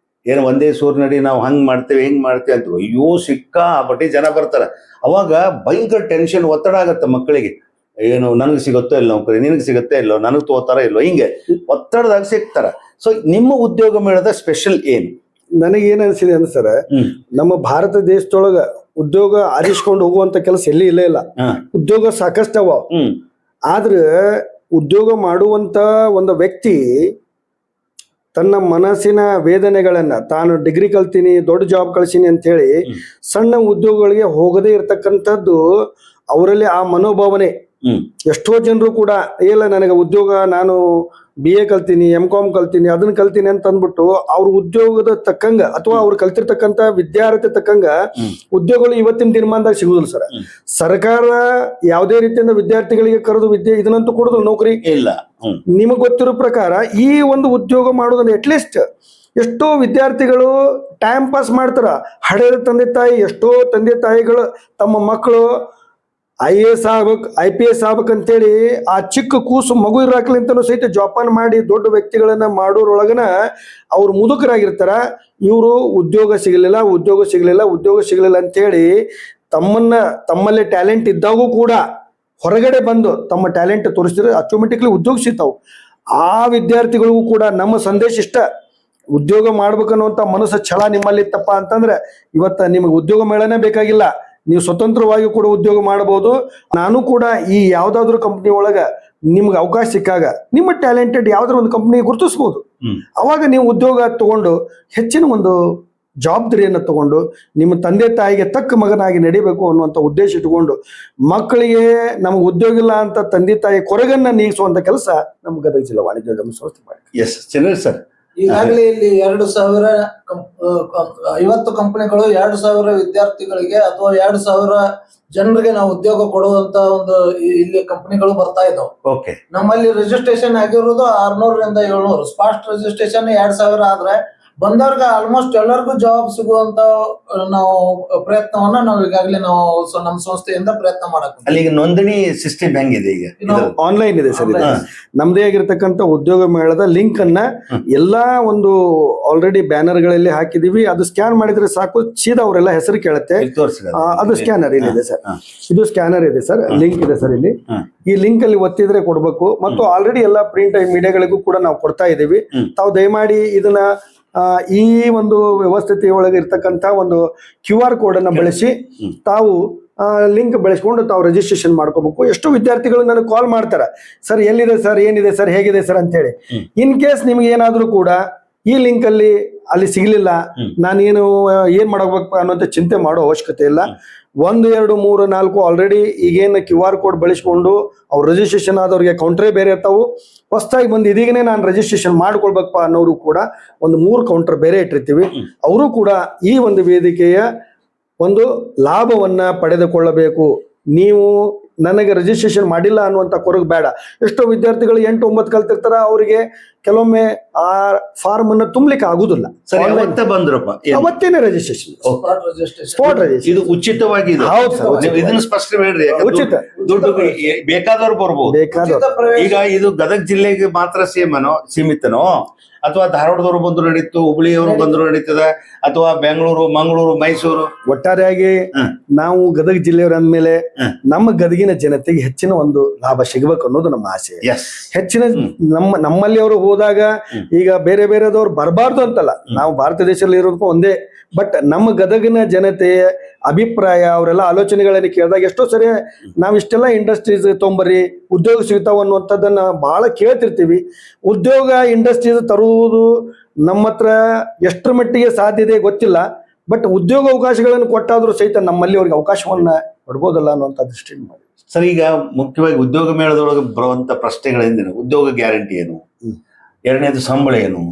ಏನು ಒಂದೇ ಸೂರ್ನಡಿ ನಾವು ಹಂಗ್ ಮಾಡ್ತೇವೆ ಹಿಂಗ್ ಮಾಡ್ತೇವೆ ಅಂತ. ಅಯ್ಯೋ ಸಿಕ್ಕಾಪಟ್ಟಿ ಜನ ಬರ್ತಾರ. ಅವಾಗ ಭಯಂಕರ ಟೆನ್ಷನ್, ಒತ್ತಡ ಆಗತ್ತೆ ಮಕ್ಕಳಿಗೆ. ಏನು ನನಗೆ ಸಿಗುತ್ತೋ ಇಲ್ಲ ನೌಕರಿ, ನಿನಗೆ ಸಿಗುತ್ತೆ ಇಲ್ಲೋ, ನನಗೆ ತೋತಾರ ಇಲ್ಲೋ, ಹಿಂಗೆ ಒತ್ತಡದಾಗ ಸಿಗ್ತಾರ. ಸೊ ನಿಮ್ಮ ಉದ್ಯೋಗ ಮೇಳದ ಸ್ಪೆಷಲ್ ಏನು?
ನನಗೆ ಏನ್ ಅನ್ಸಿದೆ ಅಂದ್ರೆ ಸರ್, ನಮ್ಮ ಭಾರತ ದೇಶದೊಳಗ ಉದ್ಯೋಗ ಆರಿಸ್ಕೊಂಡು ಹೋಗುವಂತ ಕೆಲಸ ಎಲ್ಲಿ ಇಲ್ಲ. ಉದ್ಯೋಗ ಸಾಕಷ್ಟು ಅವ. ಆದ್ರೆ ಉದ್ಯೋಗ ಮಾಡುವಂತ ಒಂದು ವ್ಯಕ್ತಿ ತನ್ನ ಮನಸ್ಸಿನ ವೇದನೆಗಳನ್ನ, ತಾನು ಡಿಗ್ರಿ ಕಲ್ತೀನಿ, ದೊಡ್ಡ ಜಾಬ್ ಕಳ್ಸೀನಿ ಅಂತ ಹೇಳಿ ಸಣ್ಣ ಉದ್ಯೋಗಗಳಿಗೆ ಹೋಗದೇ ಇರ್ತಕ್ಕಂಥದ್ದು ಅವರಲ್ಲಿ ಆ ಮನೋಭಾವನೆ. ಎಷ್ಟೋ ಜನರು ಕೂಡ ಇಲ್ಲ ನನಗೆ ಉದ್ಯೋಗ, ನಾನು BA ಕಲ್ತೀನಿ, MCOM ಕಲ್ತೀನಿ, ಅದನ್ನ ಕಲ್ತೀನಿ ಅಂತ ಅಂದ್ಬಿಟ್ಟು ಅವ್ರ ಉದ್ಯೋಗದ ತಕ್ಕಂಗ ಅಥವಾ ಅವ್ರು ಕಲ್ತಿರ್ತಕ್ಕಂಥ ವಿದ್ಯಾರ್ಥಿ ತಕ್ಕಂಗ ಉದ್ಯೋಗಗಳು ಇವತ್ತಿನ ದಿನಮಾನದಾಗ ಸಿಗುದಿಲ್ಲ ಸರ್. ಸರ್ಕಾರ ಯಾವುದೇ ರೀತಿಯಿಂದ ವಿದ್ಯಾರ್ಥಿಗಳಿಗೆ ಕರೆದು ಇದನ್ನಂತೂ ಕೊಡುದಿಲ್ಲ, ನೌಕರಿ
ಇಲ್ಲ.
ನಿಮಗ್ ಗೊತ್ತಿರೋ ಪ್ರಕಾರ ಈ ಒಂದು ಉದ್ಯೋಗ ಮಾಡೋದನ್ನ ಅಟ್ಲೀಸ್ಟ್ ಎಷ್ಟೋ ವಿದ್ಯಾರ್ಥಿಗಳು ಟೈಮ್ ಪಾಸ್ ಮಾಡ್ತಾರ. ಹಳೆಯ ತಂದೆ ತಾಯಿ, ಎಷ್ಟೋ ತಂದೆ ತಾಯಿಗಳು ತಮ್ಮ ಮಕ್ಕಳು IAS ಆಗ್ಬೇಕು, IPS ಆಗ್ಬೇಕಂತೇಳಿ ಆ ಚಿಕ್ಕ ಕೂಸು ಮಗು ಇರಾಕ್ಲಿಂತನೂ ಸಹಿತ ಜೋಪಾನ ಮಾಡಿ ದೊಡ್ಡ ವ್ಯಕ್ತಿಗಳನ್ನ ಮಾಡೋರೊಳಗನ ಅವ್ರು ಮುದುಕರಾಗಿರ್ತಾರ. ಇವರು ಉದ್ಯೋಗ ಸಿಗಲಿಲ್ಲ ಅಂತೇಳಿ ತಮ್ಮಲ್ಲಿ ಟ್ಯಾಲೆಂಟ್ ಇದ್ದಾಗೂ ಕೂಡ ಹೊರಗಡೆ ಬಂದು ತಮ್ಮ ಟ್ಯಾಲೆಂಟ್ ತೋರಿಸಿದ್ರೆ ಆಟೋಮೆಟಿಕ್ಲಿ ಉದ್ಯೋಗ ಸಿಗ್ತಾವ. ಆ ವಿದ್ಯಾರ್ಥಿಗಳಿಗೂ ಕೂಡ ನಮ್ಮ ಸಂದೇಶ ಇಷ್ಟ, ಉದ್ಯೋಗ ಮಾಡ್ಬೇಕನ್ನುವಂತ ಮನಸ್ಸು ಛಲ ನಿಮ್ಮಲ್ಲಿ ಇತ್ತಪ್ಪ ಅಂತಂದ್ರೆ ಇವತ್ತ ನಿಮಗೆ ಉದ್ಯೋಗ ಮೇಳನೇ ಬೇಕಾಗಿಲ್ಲ. ನೀವು ಸ್ವತಂತ್ರವಾಗಿ ಕೂಡ ಉದ್ಯೋಗ ಮಾಡಬಹುದು. ನಾನು ಕೂಡ ಈ ಯಾವ್ದಾದ್ರು ಕಂಪ್ನಿ ಒಳಗ ನಿಮ್ಗೆ ಅವಕಾಶ ಸಿಕ್ಕಾಗ ನಿಮ್ಮ ಟ್ಯಾಲೆಂಟೆಡ್ ಯಾವ್ದಾದ್ರು ಒಂದು ಕಂಪ್ನಿ ಗುರುತಿಸ್ಬೋದು. ಅವಾಗ ನೀವು ಉದ್ಯೋಗ ತಗೊಂಡು ಹೆಚ್ಚಿನ ಒಂದು ಜವಾಬ್ದಾರಿಯನ್ನು ತಗೊಂಡು ನಿಮ್ಮ ತಂದೆ ತಾಯಿಗೆ ತಕ್ಕ ಮಗನಾಗಿ ನಡಿಬೇಕು ಅನ್ನುವಂಥ ಉದ್ದೇಶ ಇಟ್ಕೊಂಡು ಮಕ್ಕಳಿಗೆ ನಮಗೆ ಉದ್ಯೋಗ ಇಲ್ಲ ಅಂತ ತಂದೆ ತಾಯಿ ಕೊರಗನ್ನ ನೀಗಿಸುವಂತ ಕೆಲಸ ನಮ್ಮ ಗದಗ ಜಿಲ್ಲಾ ವಾಣಿಜ್ಯೋದ್ಯಮ ಸಂಸ್ಥೆ ಮಾಡಿ.
ಎಸ್ ಚಂದ್ರ ಸರ್,
ಈಗಾಗಲೇ ಇಲ್ಲಿ 50 ಕಂಪನಿಗಳು 2000 ವಿದ್ಯಾರ್ಥಿಗಳಿಗೆ ಅಥವಾ 2000 ಜನರಿಗೆ ನಾವು ಉದ್ಯೋಗ ಕೊಡುವಂತ ಒಂದು ಇಲ್ಲಿ ಕಂಪನಿಗಳು ಬರ್ತಾ ಇದಾವೆ.
ಓಕೆ,
ನಮ್ಮಲ್ಲಿ ರಿಜಿಸ್ಟ್ರೇಷನ್ ಆಗಿರೋದು 600 ರಿಂದ 700. ಫಾಸ್ಟ್ ರಿಜಿಸ್ಟ್ರೇಷನ್ 2000 ಆದ್ರೆ ಬಂದವ್ರಿಗೆ ಆಲ್ಮೋಸ್ಟ್ ಎಲ್ಲರಿಗೂ ಜಾಬ್ ಸಿಗುವಂತ ನಾವು ಪ್ರಯತ್ನವನ್ನ ನಾವು ಈಗಾಗಲೇ ನಾವು ನಮ್ಮ ಸಂಸ್ಥೆಯಿಂದ ಪ್ರಯತ್ನ ಮಾಡಕ್.
ಅಲ್ಲಿ ಈಗ ನೋಂದಣಿ ಸಿಸ್ಟಮ್ ಹೆಂಗಿದೆ? ಈಗ
ಆನ್ಲೈನ್ ಇದೆ ಸರ್. ನಮ್ದೇ ಆಗಿರ್ತಕ್ಕಂಥ ಉದ್ಯೋಗ ಮೇಳದ ಲಿಂಕ್ ಅನ್ನ ಎಲ್ಲಾ ಒಂದು ಆಲ್ರೆಡಿ ಬ್ಯಾನರ್ ಗಳಲ್ಲಿ ಹಾಕಿದೀವಿ. ಅದು ಸ್ಕ್ಯಾನ್ ಮಾಡಿದ್ರೆ ಸಾಕು, ಸೀದಾ ಅವರೆಲ್ಲ ಹೆಸರು ಕೇಳುತ್ತೆ. ಅದು ಸ್ಕ್ಯಾನರ್ ಇಲ್ಲಿದೆ ಸರ್, ಇದು ಸ್ಕ್ಯಾನರ್ ಇದೆ ಸರ್, ಲಿಂಕ್ ಇದೆ ಸರ್. ಇಲ್ಲಿ ಈ ಲಿಂಕ್ ಅಲ್ಲಿ ಒತ್ತಿದ್ರೆ ಕೊಡ್ಬೇಕು. ಮತ್ತು ಆಲ್ರೆಡಿ ಎಲ್ಲ ಪ್ರಿಂಟ್ ಮೀಡಿಯಾಗಳಿಗೂ ಕೂಡ ನಾವು ಕೊಡ್ತಾ ಇದ್ದೀವಿ. ತಾವು ದಯಮಾಡಿ ಇದನ್ನ ಈ ಒಂದು ವ್ಯವಸ್ಥೆಯ ಒಳಗೆ ಇರ್ತಕ್ಕಂಥ ಒಂದು QR ಕೋಡ್ ಅನ್ನ ಬಳಸಿ ತಾವು ಲಿಂಕ್ ಬೆಳೆಸ್ಕೊಂಡು ತಾವು ರಿಜಿಸ್ಟ್ರೇಷನ್ ಮಾಡ್ಕೋಬೇಕು. ಎಷ್ಟೋ ವಿದ್ಯಾರ್ಥಿಗಳು ನನಗೆ ಕಾಲ್ ಮಾಡ್ತಾರೆ, ಸರ್ ಎಲ್ಲಿದೆ ಸರ್, ಏನಿದೆ ಸರ್, ಹೇಗಿದೆ ಸರ್ ಅಂತ ಹೇಳಿ. ಇನ್ ಕೇಸ್ ನಿಮ್ಗೆ ಏನಾದ್ರೂ ಕೂಡ ಈ ಲಿಂಕ್ ಅಲ್ಲಿ ಸಿಗ್ಲಿಲ್ಲ, ನಾನೇನು ಏನ್ ಮಾಡಬೇಕು ಅನ್ನೋಂಥ ಚಿಂತೆ ಮಾಡೋ ಅವಶ್ಯಕತೆ ಇಲ್ಲ. 1, 2, 3, 4 ಆಲ್ರೆಡಿ ಈಗೇನು QR ಕೋಡ್ ಬಳಸ್ಕೊಂಡು ಅವ್ರು ರಿಜಿಸ್ಟ್ರೇಷನ್ ಆದವ್ರಿಗೆ ಕೌಂಟ್ರೇ ಬೇರೆ ಇರ್ತಾವು. ಹೊಸದಾಗಿ ಬಂದು ಇದೀಗನೇ ನಾನು ರಿಜಿಸ್ಟ್ರೇಷನ್ ಮಾಡ್ಕೊಳ್ಬೇಕಪ್ಪ ಅನ್ನೋರು ಕೂಡ ಒಂದು 3 ಕೌಂಟರ್ ಬೇರೆ ಇಟ್ಟಿರ್ತೀವಿ. ಅವರು ಕೂಡ ಈ ಒಂದು ವೇದಿಕೆಯ ಒಂದು ಲಾಭವನ್ನ ಪಡೆದುಕೊಳ್ಳಬೇಕು. ನೀವು ನನಗೆ ರಿಜಿಸ್ಟ್ರೇಷನ್ ಮಾಡಿಲ್ಲ ಅನ್ನುವಂಥ ಕೊರಗು ಬೇಡ. ಎಷ್ಟೋ ವಿದ್ಯಾರ್ಥಿಗಳು 8, 9 ಕಲ್ತಿರ್ತಾರ, ಅವರಿಗೆ ಕೆಲವೊಮ್ಮೆ ಆ ಫಾರ್ಮ್ ಅನ್ನ ತುಂಬಲಿಕ್ಕೆ ಆಗುದಿಲ್ಲ. ಅವತ್ತೇನೆ ರಿಜಿಸ್ಟ್ರೇಷನ್, ಸ್ಪಾಟ್ ರಿಜಿಸ್ಟ್ರೇಷನ್.
ಇದು ಉಚಿತವಾಗಿ ಇದನ್ನ ಸ್ಪಷ್ಟ ಹೇಳ್ರಿ,
ಉಚಿತ,
ದುಡ್ಡು ಬೇಕಾದವ್ರು ಬರ್ಬೋದು. ಈಗ ಇದು ಗದಗ ಜಿಲ್ಲೆಗೆ ಮಾತ್ರ ಸೀಮಿತನೋ ಅಥವಾ ಧಾರವಾಡದವರು ಬಂದ್ರು ನಡೀತು, ಹುಬ್ಳಿಯವರು ಬಂದ್ರು ನಡೀತದ, ಅಥವಾ ಬೆಂಗಳೂರು, ಮಂಗಳೂರು, ಮೈಸೂರು?
ಒಟ್ಟಾರೆಯಾಗಿ ನಾವು ಗದಗ ಜಿಲ್ಲೆಯವರು ಅಂದ್ಮೇಲೆ ನಮ್ಮ ಗದಗಿನ ಜನತೆಗೆ ಹೆಚ್ಚಿನ ಒಂದು ಲಾಭ ಸಿಗಬೇಕು ಅನ್ನೋದು ನಮ್ಮ ಆಸೆ. ಹೆಚ್ಚಿನ ನಮ್ಮಲ್ಲಿ ಅವರು ಹೋದಾಗ ಈಗ ಬೇರೆ ಬೇರೆದವ್ರು ಬರಬಾರ್ದು ಅಂತಲ್ಲ, ನಾವು ಭಾರತ ದೇಶದಲ್ಲಿ ಇರೋದಕ್ಕೂ ಒಂದೇ. ಬಟ್ ನಮ್ಮ ಗದಗಿನ ಜನತೆಯ ಅಭಿಪ್ರಾಯ, ಅವರೆಲ್ಲ ಆಲೋಚನೆಗಳನ್ನು ಕೇಳಿದಾಗ ಎಷ್ಟೋ ಸರಿ ನಾವ್ ಇಷ್ಟೆಲ್ಲ ಇಂಡಸ್ಟ್ರೀಸ್ ತೊಂಬರಿ, ಉದ್ಯೋಗ ಸಿಗ್ತಾವ ಅನ್ನುವಂಥದ್ದನ್ನ ಬಹಳ ಕೇಳ್ತಿರ್ತೀವಿ. ಉದ್ಯೋಗ ಇಂಡಸ್ಟ್ರೀಸ್ ತರುವುದು ನಮ್ಮ ಹತ್ರ ಎಷ್ಟರ ಮಟ್ಟಿಗೆ ಸಾಧ್ಯ ಇದೆ ಗೊತ್ತಿಲ್ಲ. ಬಟ್ ಉದ್ಯೋಗ ಅವಕಾಶಗಳನ್ನು ಕೊಟ್ಟಾದ್ರೂ ಸಹಿತ ನಮ್ಮಲ್ಲಿ ಅವ್ರಿಗೆ ಅವಕಾಶವನ್ನ ಕೊಡ್ಬೋದಲ್ಲ ಅನ್ನುವಂಥ ದೃಷ್ಟಿಯಿಂದ ಮಾಡಿ.
ಸರ್, ಈಗ ಮುಖ್ಯವಾಗಿ ಉದ್ಯೋಗ ಮೇಳದೊಳಗೆ ಬರುವಂತ ಪ್ರಶ್ನೆಗಳಿಂದ ಉದ್ಯೋಗ ಗ್ಯಾರಂಟಿ ಏನು, ಎರಡನೇದು ಸಂಬಳ ಏನು,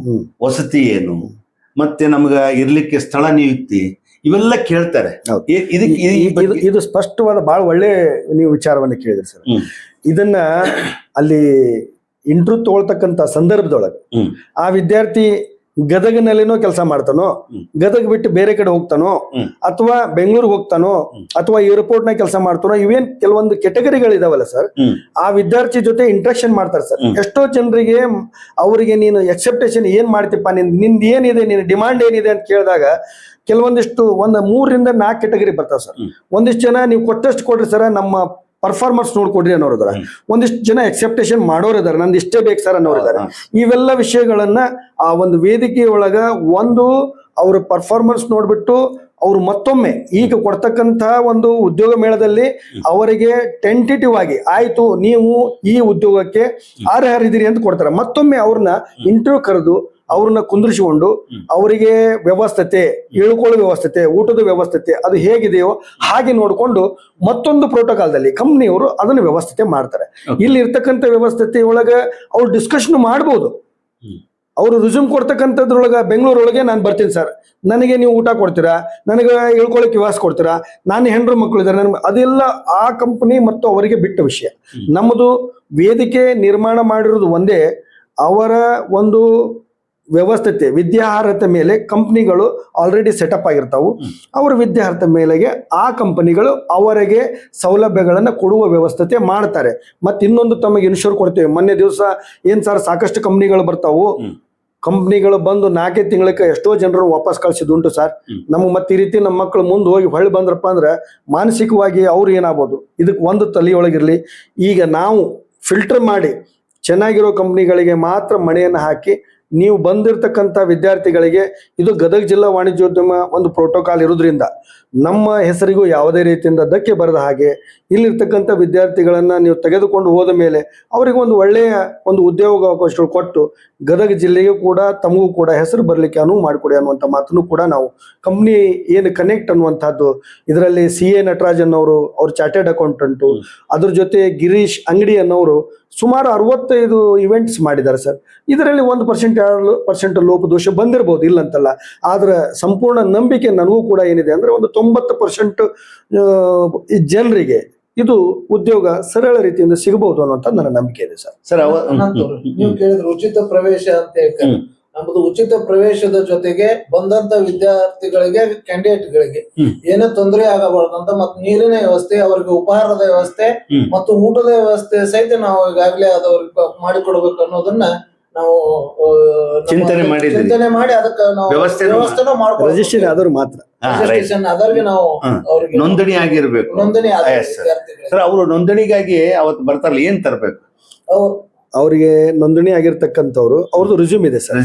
ವಸತಿ ಏನು, ಮತ್ತೆ ನಮ್ಗ ಇರ್ಲಿಕ್ಕೆ ಸ್ಥಳ ನಿಯುಕ್ತಿ, ಇವೆಲ್ಲ ಕೇಳ್ತಾರೆ.
ಇದು ಸ್ಪಷ್ಟವಾದ ಬಹಳ ಒಳ್ಳೆ ನೀವು ವಿಚಾರವನ್ನ ಕೇಳಿದ್ರಿ ಸರ್. ಇದನ್ನ ಅಲ್ಲಿ ಇಂಟರ್ವ್ಯೂ ತಗೊಳ್ತಕ್ಕಂತ ಸಂದರ್ಭದೊಳಗೆ ಆ ವಿದ್ಯಾರ್ಥಿ ಗದಗಿನಲ್ಲಿನೋ ಕೆಲಸ ಮಾಡ್ತಾನೋ, ಗದಗ ಬಿಟ್ಟು ಬೇರೆ ಕಡೆ ಹೋಗ್ತಾನೋ, ಅಥವಾ ಬೆಂಗಳೂರಿಗೆ ಹೋಗ್ತಾನೋ, ಅಥವಾ ಏರ್ಪೋರ್ಟ್ ನ ಕೆಲಸ ಮಾಡ್ತಾನೋ, ಇವೇನ್ ಕೆಲವೊಂದು ಕೆಟಗರಿಗಳಿದಾವಲ್ಲ ಸರ್, ಆ ವಿದ್ಯಾರ್ಥಿ ಜೊತೆ ಇಂಟ್ರಾಕ್ಷನ್ ಮಾಡ್ತಾರೆ ಸರ್. ಎಷ್ಟೋ ಜನರಿಗೆ ಅವರಿಗೆ ನೀನು ಎಕ್ಸೆಪ್ಟೇಷನ್ ಏನ್ ಮಾಡ್ತಿಪ್ಪ, ನಿಂದ ಏನಿದೆ, ನಿನ್ನ ಡಿಮಾಂಡ್ ಏನಿದೆ ಅಂತ ಕೇಳಿದಾಗ ಕೆಲವೊಂದಿಷ್ಟು 3 ರಿಂದ 4 ಕೆಟಗರಿ ಬರ್ತಾವ ಸರ್. ಒಂದಿಷ್ಟು ಜನ ನೀವು ಕೊಟ್ಟಷ್ಟು ಕೊಡ್ರಿ ಸರ್, ನಮ್ಮ ಪರ್ಫಾರ್ಮೆನ್ಸ್ ನೋಡ್ಕೊಡ್ರಿ ಅನ್ನೋರಿದಾರೆ. ಒಂದಿಷ್ಟು ಜನ ಎಕ್ಸೆಪ್ಟೇಷನ್ ಮಾಡೋರಿದ್ದಾರೆ, ನಂದು ಇಷ್ಟೇ ಬೇಕು ಸರ್ ಅನ್ನೋರಿದ್ದಾರೆ. ಇವೆಲ್ಲ ವಿಷಯಗಳನ್ನ ಆ ಒಂದು ವೇದಿಕೆಯೊಳಗ ಅವ್ರ ಪರ್ಫಾರ್ಮೆನ್ಸ್ ನೋಡ್ಬಿಟ್ಟು ಅವ್ರು ಮತ್ತೊಮ್ಮೆ ಈಗ ಕೊಡ್ತಕ್ಕಂತ ಒಂದು ಉದ್ಯೋಗ ಮೇಳದಲ್ಲಿ ಅವರಿಗೆ ಟೆಂಟೇಟಿವ್ ಆಗಿ ಆಯ್ತು ನೀವು ಈ ಉದ್ಯೋಗಕ್ಕೆ ಅರ್ಹರಿದ್ದೀರಿ ಅಂತ ಕೊಡ್ತಾರೆ. ಮತ್ತೊಮ್ಮೆ ಅವ್ರನ್ನ ಇಂಟರ್ವ್ಯೂ ಕರೆದು ಅವ್ರನ್ನ ಕುಂದಿರಿಸಿಕೊಂಡು ಅವರಿಗೆ ವ್ಯವಸ್ಥತೆ, ಇಳ್ಕೊಳ್ಳೋ ವ್ಯವಸ್ಥೆ, ಊಟದ ವ್ಯವಸ್ಥೆ ಅದು ಹೇಗಿದೆಯೋ ಹಾಗೆ ನೋಡಿಕೊಂಡು ಮತ್ತೊಂದು ಪ್ರೋಟೋಕಾಲ್ದಲ್ಲಿ ಕಂಪ್ನಿಯವರು ಅದನ್ನು ವ್ಯವಸ್ಥೆ ಮಾಡ್ತಾರೆ. ಇಲ್ಲಿ ಇರ್ತಕ್ಕಂಥ ವ್ಯವಸ್ಥೆ ಒಳಗ ಅವ್ರು ಡಿಸ್ಕಷನ್ ಮಾಡ್ಬೋದು. ಅವರು ರಿಸ್ಯೂಮ್ ಕೊಡ್ತಕ್ಕಂಥದ್ರೊಳಗ ಬೆಂಗಳೂರೊಳಗೆ ನಾನು ಬರ್ತೀನಿ ಸರ್, ನನಗೆ ನೀವು ಊಟ ಕೊಡ್ತೀರಾ, ನನಗೆ ಇಳ್ಕೊಳ್ಳೋಕೆ ವ್ಯವಸ್ಥೆ ಕೊಡ್ತೀರಾ, ನಾನು ಹೆಂಡ್ರು ಮಕ್ಕಳು ಇದ್ದಾರೆ, ಅದೆಲ್ಲ ಆ ಕಂಪನಿ ಮತ್ತು ಅವರಿಗೆ ಬಿಟ್ಟ ವಿಷಯ. ನಮ್ಮದು ವೇದಿಕೆ ನಿರ್ಮಾಣ ಮಾಡಿರೋದು ಒಂದೇ, ಅವರ ಒಂದು ವ್ಯವಸ್ಥೆ ವಿದ್ಯಾರ್ಹತೆ ಮೇಲೆ ಕಂಪ್ನಿಗಳು ಆಲ್ರೆಡಿ ಸೆಟಪ್ ಆಗಿರ್ತಾವು. ಅವರ ವಿದ್ಯಾರ್ಹತೆ ಮೇಲೆಗೆ ಆ ಕಂಪನಿಗಳು ಅವರಿಗೆ ಸೌಲಭ್ಯಗಳನ್ನು ಕೊಡುವ ವ್ಯವಸ್ಥೆ ಮಾಡ್ತಾರೆ. ಮತ್ತೆ ಇನ್ನೊಂದು ತಮಗೆ ಇನ್ಶೂರ್ ಕೊಡ್ತೇವೆ. ಮೊನ್ನೆ ದಿವಸ ಏನ್ ಸರ್, ಸಾಕಷ್ಟು ಕಂಪ್ನಿಗಳು ಬರ್ತಾವು, ಕಂಪ್ನಿಗಳು ಬಂದು 4 ತಿಂಗಳಿಗೆ ಎಷ್ಟೋ ಜನರು ವಾಪಸ್ ಕಳ್ಸಿದುಂಟು ಸರ್. ನಮ್ಗೆ ಮತ್ತೆ ಈ ರೀತಿ ನಮ್ಮ ಮಕ್ಕಳು ಮುಂದೆ ಹೋಗಿ ಹೊಳ್ಳಿ ಬಂದ್ರಪ್ಪ ಅಂದ್ರೆ ಮಾನಸಿಕವಾಗಿ ಅವ್ರು ಏನಾಗ್ಬೋದು. ಇದಕ್ಕೆ ಒಂದು ತಲೆಯೊಳಗಿರ್ಲಿ, ಈಗ ನಾವು ಫಿಲ್ಟರ್ ಮಾಡಿ ಚೆನ್ನಾಗಿರೋ ಕಂಪ್ನಿಗಳಿಗೆ ಮಾತ್ರ ಮಣೆಯನ್ನು ಹಾಕಿ ನೀವು ಬಂದಿರತಕ್ಕಂಥ ವಿದ್ಯಾರ್ಥಿಗಳಿಗೆ ಇದು ಗದಗ ಜಿಲ್ಲಾ ವಾಣಿಜ್ಯೋದ್ಯಮ ಒಂದು ಪ್ರೋಟೋಕಾಲ್ ಇರೋದ್ರಿಂದ ನಮ್ಮ ಹೆಸರಿಗೂ ಯಾವುದೇ ರೀತಿಯಿಂದ ಧಕ್ಕೆ ಬರದ ಹಾಗೆ ಇಲ್ಲಿರ್ತಕ್ಕಂಥ ವಿದ್ಯಾರ್ಥಿಗಳನ್ನ ನೀವು ತೆಗೆದುಕೊಂಡು ಹೋದ ಮೇಲೆ ಅವರಿಗೆ ಒಂದು ಒಳ್ಳೆಯ ಒಂದು ಉದ್ಯೋಗ ಅವಕಾಶಗಳು ಕೊಟ್ಟು ಗದಗ ಜಿಲ್ಲೆಗೂ ಕೂಡ ತಮಗೂ ಕೂಡ ಹೆಸರು ಬರಲಿಕ್ಕೆ ಅನುವು ಮಾಡಿಕೊಡಿ ಅನ್ನುವಂಥ ಮಾತನ್ನು ಕೂಡ ನಾವು ಕಂಪ್ನಿ ಏನು ಕನೆಕ್ಟ್ ಅನ್ನುವಂಥದ್ದು, ಇದರಲ್ಲಿ CA ನಟರಾಜನ್ ಅವರು, ಅವ್ರು ಚಾರ್ಟೆಡ್ ಅಕೌಂಟೆಂಟು, ಅದ್ರ ಜೊತೆ ಗಿರೀಶ್ ಅಂಗಡಿ ಅನ್ನೋರು ಸುಮಾರು 65 ಇವೆಂಟ್ಸ್ ಮಾಡಿದ್ದಾರೆ ಸರ್. ಇದರಲ್ಲಿ 1% 2% ಲೋಪದೋಷ ಬಂದಿರಬಹುದು, ಇಲ್ಲಂತಲ್ಲ. ಆದ್ರೆ ಸಂಪೂರ್ಣ ನಂಬಿಕೆ ನನಗೂ ಕೂಡ ಏನಿದೆ ಅಂದ್ರೆ ಒಂದು 90% ಜನರಿಗೆ ಇದು ಉದ್ಯೋಗ ಸರಳ ರೀತಿಯಿಂದ ಸಿಗಬಹುದು ಅನ್ನುವಂತ ನನ್ನ ನಂಬಿಕೆ ಇದೆ ಸರ್.
ಸರ್
ನೀವು ಕೇಳಿದ್ರೆ ಉಚಿತ ಪ್ರವೇಶ ಅಂತ ಹೇಳ್ತಾರೆ. ನಮ್ಮದು ಉಚಿತ ಪ್ರವೇಶದ ಜೊತೆಗೆ ಬಂದಂತ ವಿದ್ಯಾರ್ಥಿಗಳಿಗೆ, ಕ್ಯಾಂಡಿಡೇಟ್ಗಳಿಗೆ ಏನೂ ತೊಂದರೆ ಆಗಬಾರ್ದಂತ ಮತ್ತು ನೀರಿನ ವ್ಯವಸ್ಥೆ, ಅವರಿಗೆ ಉಪಹಾರದ ವ್ಯವಸ್ಥೆ ಮತ್ತು ಊಟದ ವ್ಯವಸ್ಥೆ ಸಹಿತ ನಾವು ಈಗಾಗಲೇ ಅದವ್ರಿಗೆ ಮಾಡಿಕೊಡ್ಬೇಕು ಅನ್ನೋದನ್ನ ನಾವು
ಚಿಂತನೆ
ಮಾಡಿ ಅದಕ್ಕೆ ನಾವು ವ್ಯವಸ್ಥೆನೂ ಮಾಡ್ಕೊಂಡು
ರಿಜಿಸ್ಟ್ರೇಷನ್ ಆದರೂ ಮಾತ್ರ
ಅದರಿಗೆ ನಾವು ಅವ್ರಿಗೆ
ನೋಂದಣಿ ಆಗಿರ್ಬೇಕು.
ನೋಂದಣಿ
ಸರ್, ಅವರು ನೋಂದಣಿಗಾಗಿ ಅವತ್ತು ಬರ್ತಾರಲ್ಲ, ಏನ್ ತರಬೇಕು?
ಅವರಿಗೆ ನೋಂದಣಿ ಆಗಿರ್ತಕ್ಕಂಥವ್ರು ಅವ್ರದ್ದು ರಿಸ್ಯೂಮ್ ಇದೆ ಸರ್.